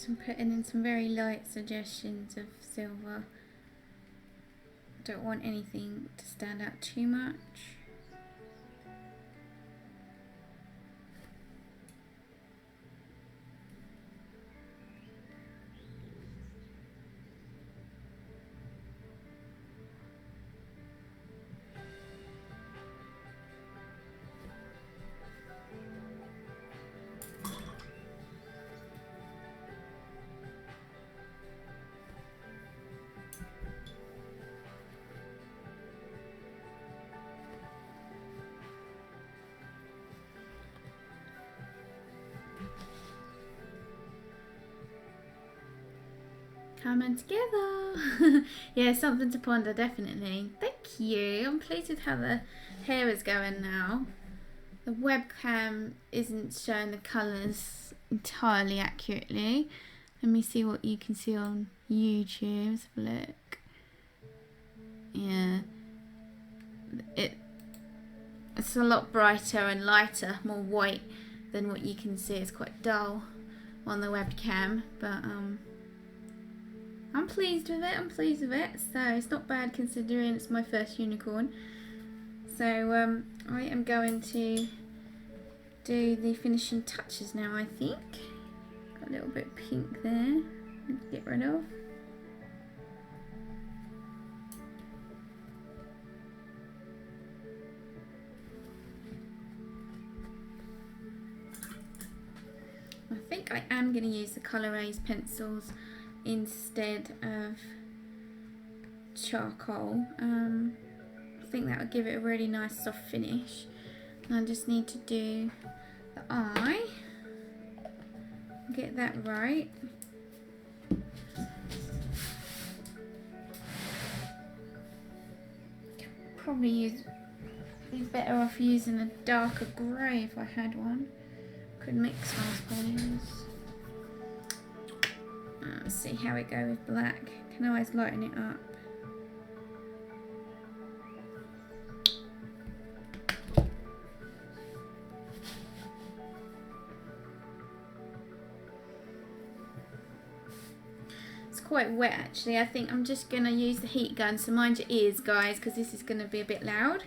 I'm putting in some very light suggestions of silver. Don't want anything to stand out too much. Coming together. Yeah, something to ponder, definitely. Thank you. I'm pleased with how the hair is going now. The webcam isn't showing the colours entirely accurately. Let me see what you can see on YouTube. Let's have a look. Yeah. It's a lot brighter and lighter, more white than what you can see. It's quite dull on the webcam, but I'm pleased with it. So it's not bad considering it's my first unicorn. So I am going to do the finishing touches now, I think. Got a little bit of pink there. Let's get rid of. I think I am going to use the Coloraze pencils instead of charcoal. I think that would give it a really nice soft finish. And I just need to do the eye, get that right. probably be better off using a darker grey if I had one. Could mix those colours. Let's see how we go with black. Can always lighten it up. It's quite wet actually. I think I'm just going to use the heat gun, so mind your ears guys, because this is going to be a bit loud.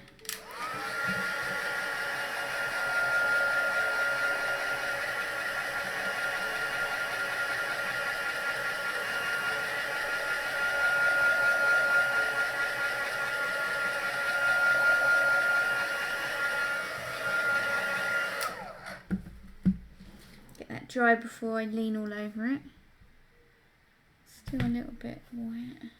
Dry before I lean all over it. Still a little bit wet.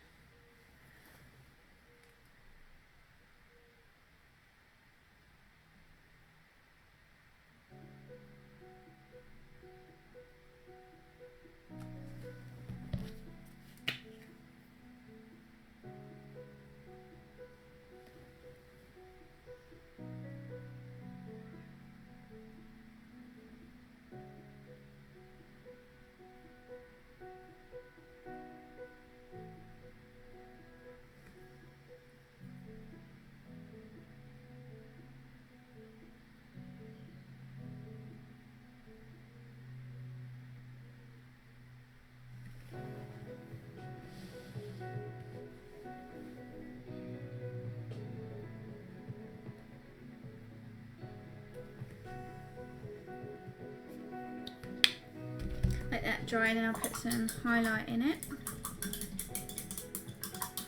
Let that dry, then I'll put some highlight in it.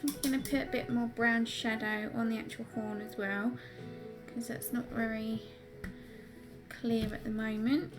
I'm going to put a bit more brown shadow on the actual horn as well, because that's not very clear at the moment.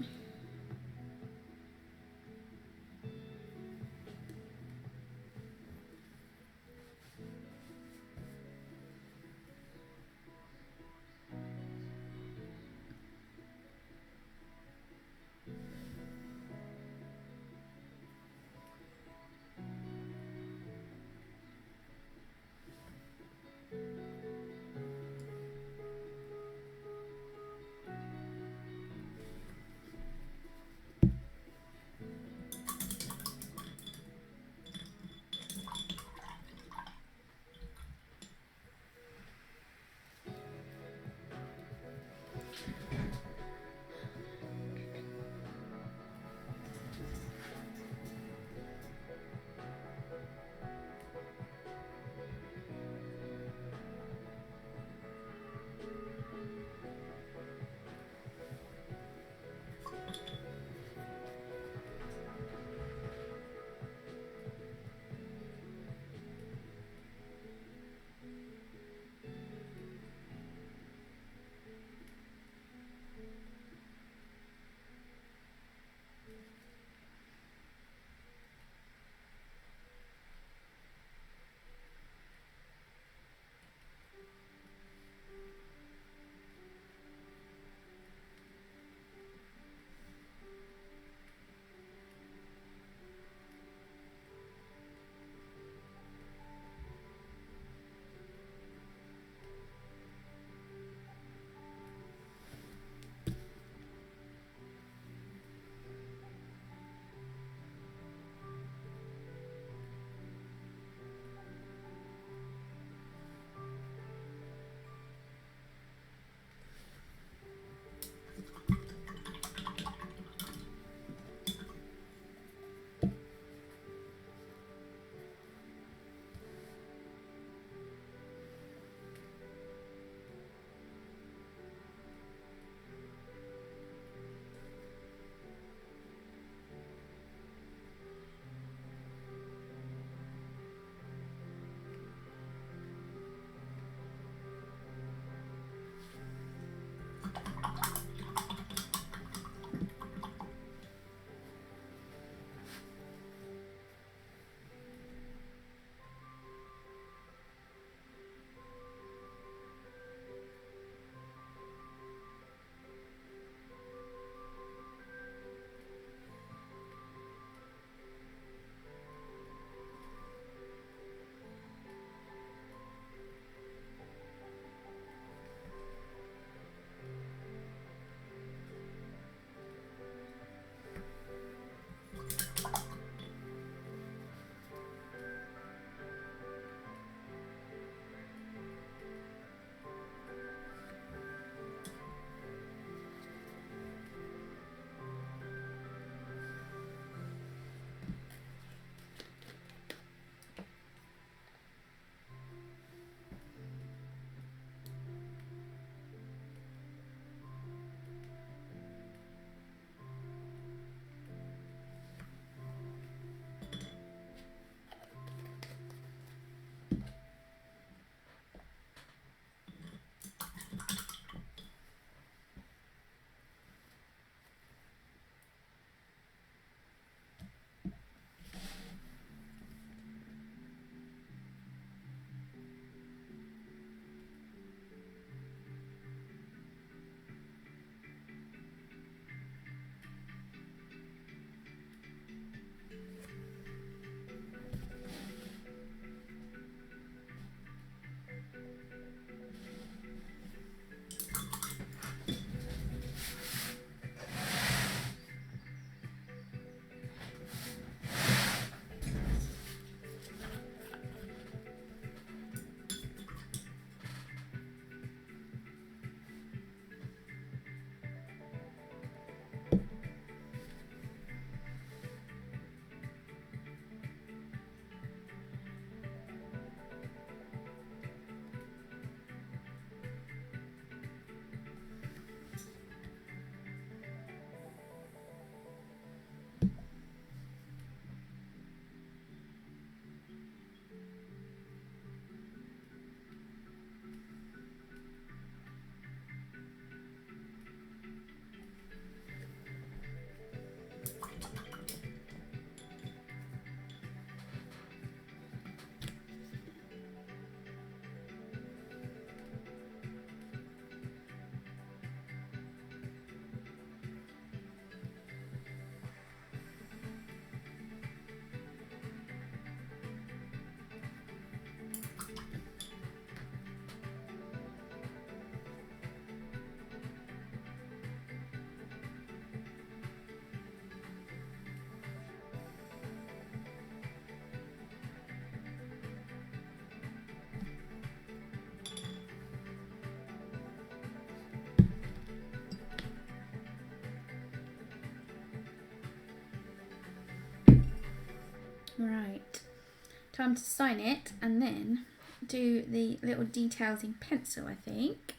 time to sign it and then do the little details in pencil, I think.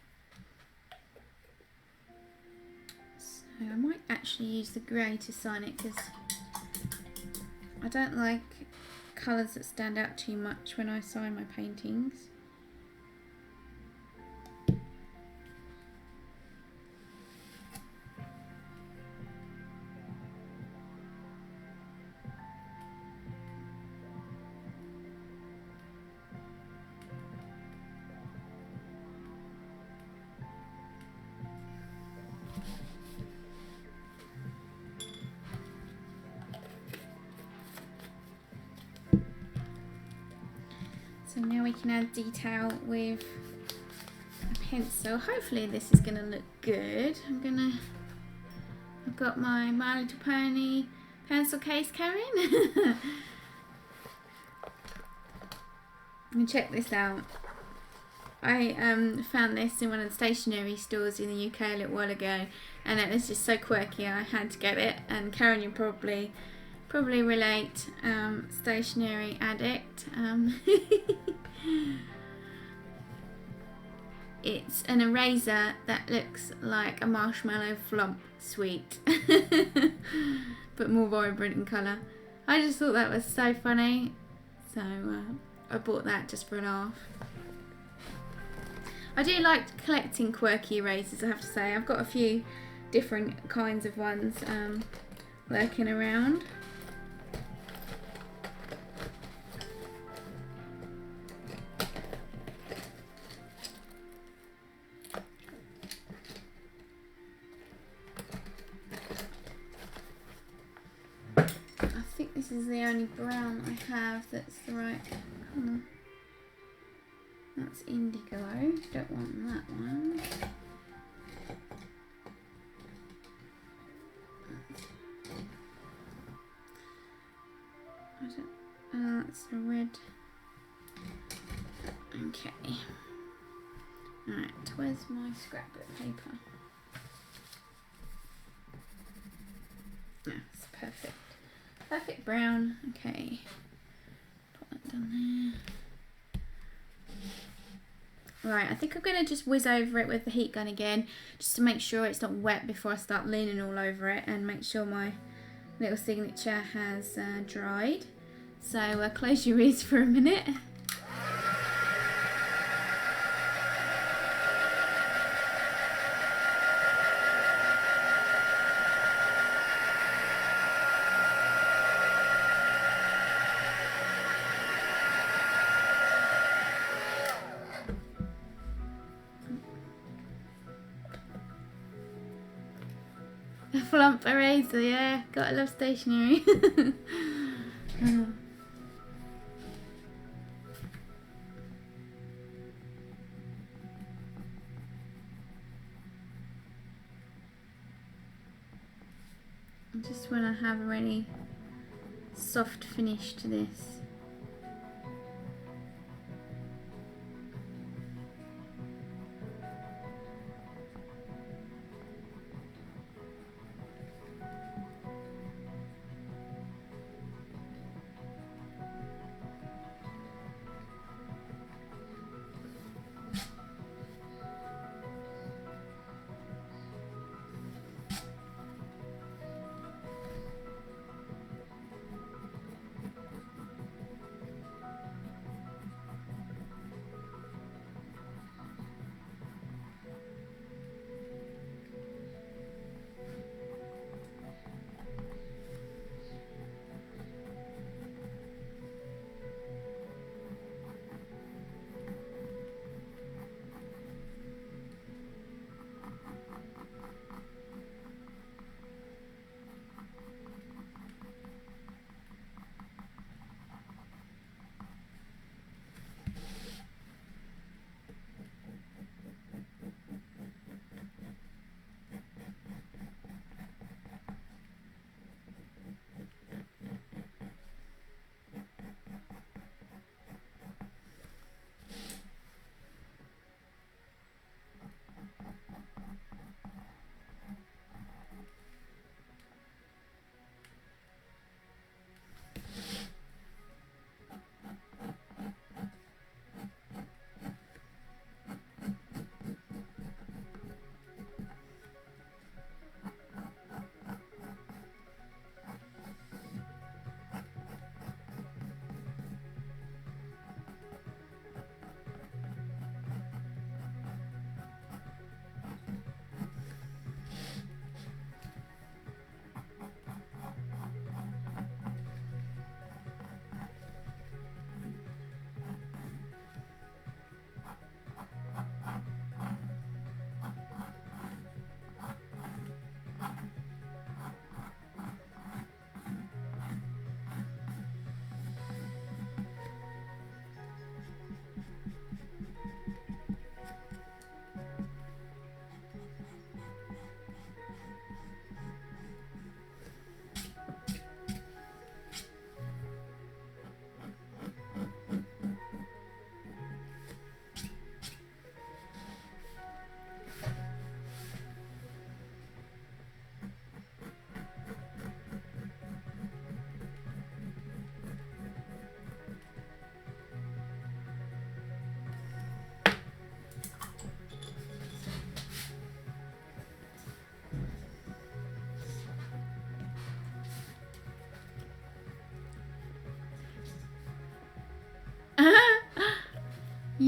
So I might actually use the grey to sign it because I don't like colours that stand out too much when I sign my paintings. So now we can add detail with a pencil. Hopefully this is going to look good. I've got my My Little Pony pencil case carrying. And check this out. I found this in one of the stationery stores in the UK a little while ago, and it was just so quirky I had to get it. And Karen, you probably relate, stationery addict. It's an eraser that looks like a marshmallow flump sweet, but more vibrant in colour. I just thought that was so funny, so I bought that just for a laugh. I do like collecting quirky erasers, I have to say. I've got a few different kinds of ones lurking around. I think this is the only brown I have that's the right colour. That's indigo, don't want that one. That's the red. Okay. Alright, where's my scrapbook paper? That's perfect. Perfect brown. Okay. Put that down there. Right, I think I'm going to just whiz over it with the heat gun again, just to make sure it's not wet before I start leaning all over it, and make sure my little signature has dried. So close your ears for a minute. A flump eraser, yeah, gotta love stationery. I just want to have a really soft finish to this.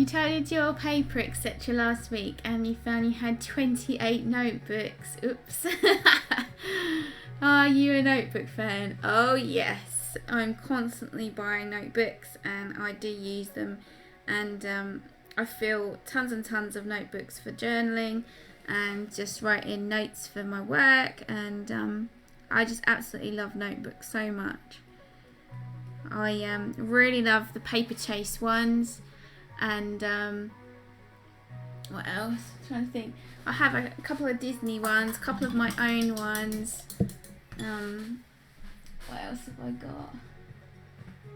You totaled your paper etc. last week and you found you had 28 notebooks. Oops. Are you a notebook fan? Oh yes, I'm constantly buying notebooks and I do use them, and I fill tons and tons of notebooks for journaling and just writing notes for my work, and I just absolutely love notebooks so much. I really love the paper chase ones, and what else? I'm trying to think. I have a couple of Disney ones, a couple of my own ones. What else have I got?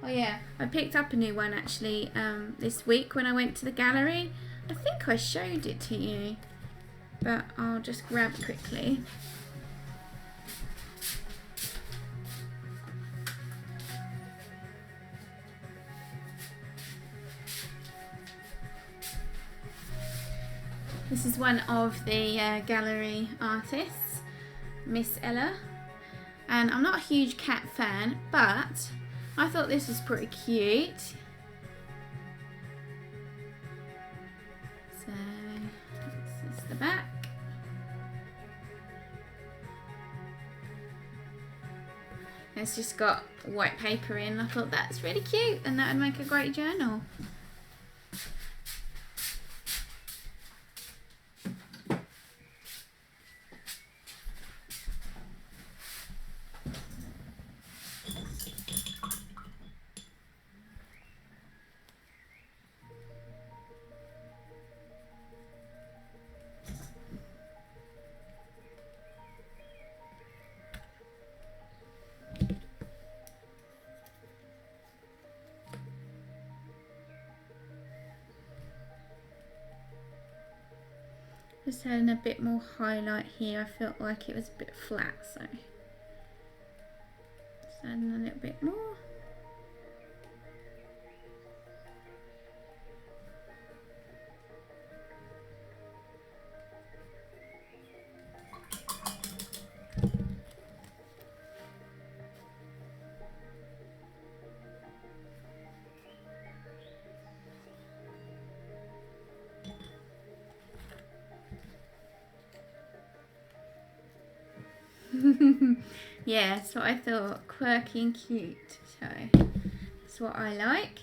Oh yeah, I picked up a new one actually this week when I went to the gallery. I think I showed it to you, but I'll just grab it quickly. This is one of the gallery artists, Miss Ella, and I'm not a huge cat fan, but I thought this was pretty cute. So this is the back. It's just got white paper in. I thought that's really cute and that would make a great journal. Just adding a bit more highlight here. I felt like it was a bit flat, so just adding a little bit more. Yeah, that's what I thought, quirky and cute, so that's what I like.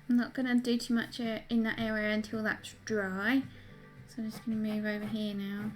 I'm not going to do too much in that area until that's dry, so I'm just going to move over here now.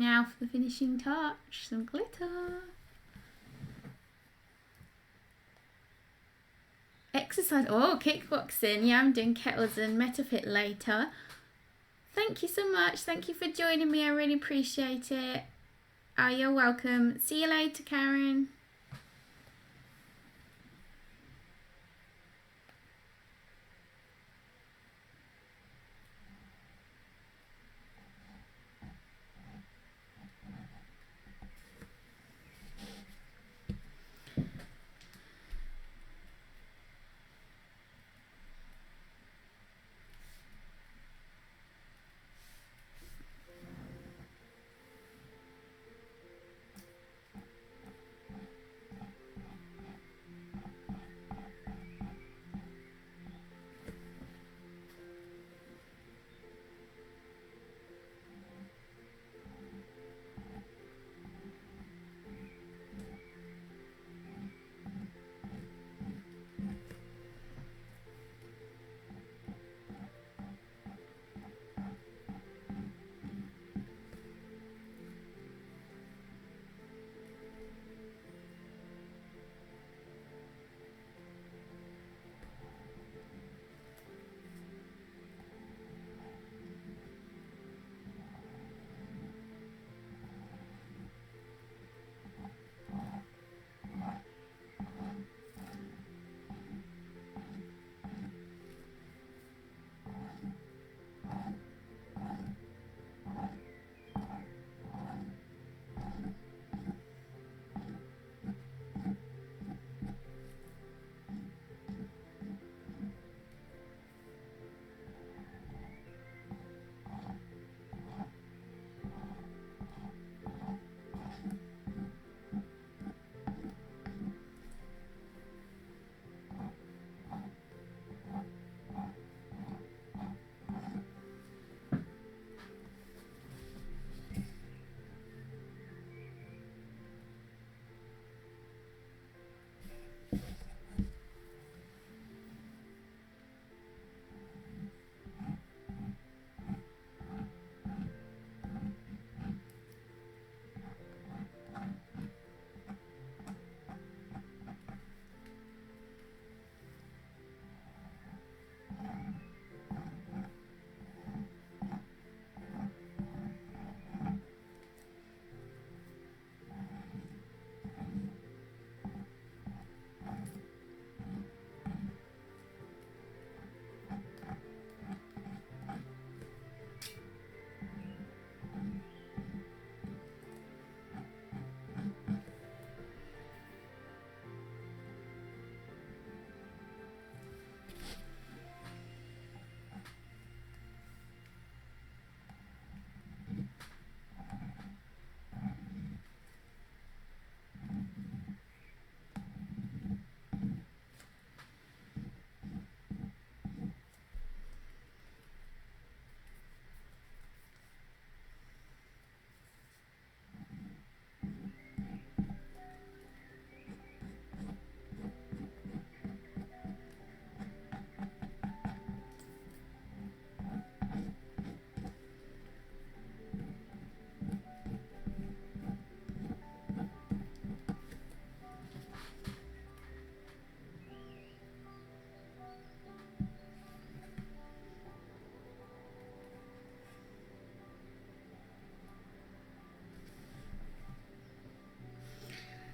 Now for the finishing touch, some glitter. Exercise, oh, kickboxing. Yeah, I'm doing kettles and metafit later. Thank you so much. Thank you for joining me. I really appreciate it. Oh, you're welcome. See you later, Karen.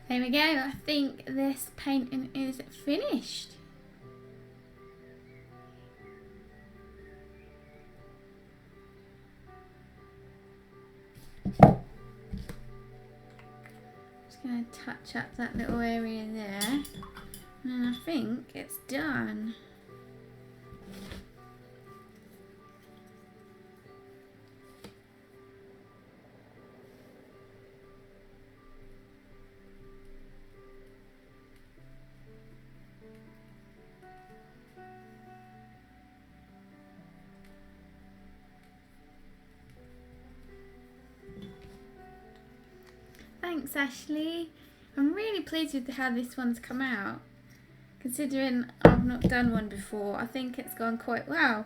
There we go. I think this painting is finished. Just going to touch up that little area there, and I think it's done. Thanks, Ashley. I'm really pleased with how this one's come out. Considering I've not done one before, I think it's gone quite well.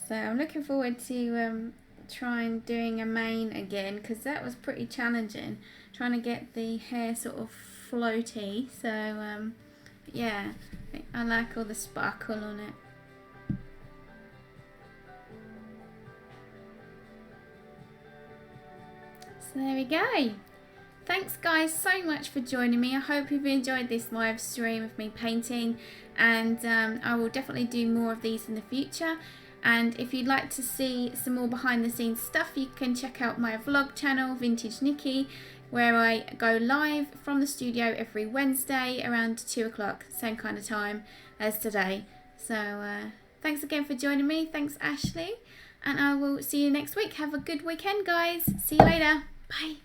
So I'm looking forward to trying doing a mane again, because that was pretty challenging, trying to get the hair sort of floaty. So yeah, I like all the sparkle on it. So there we go. Thanks guys so much for joining me. I hope you've enjoyed this live stream of me painting, and I will definitely do more of these in the future. And if you'd like to see some more behind the scenes stuff, you can check out my vlog channel, Vintage Nikki, where I go live from the studio every Wednesday around 2 o'clock, same kind of time as today. So thanks again for joining me. Thanks Ashley, and I will see you next week. Have a good weekend guys. See you later. Bye.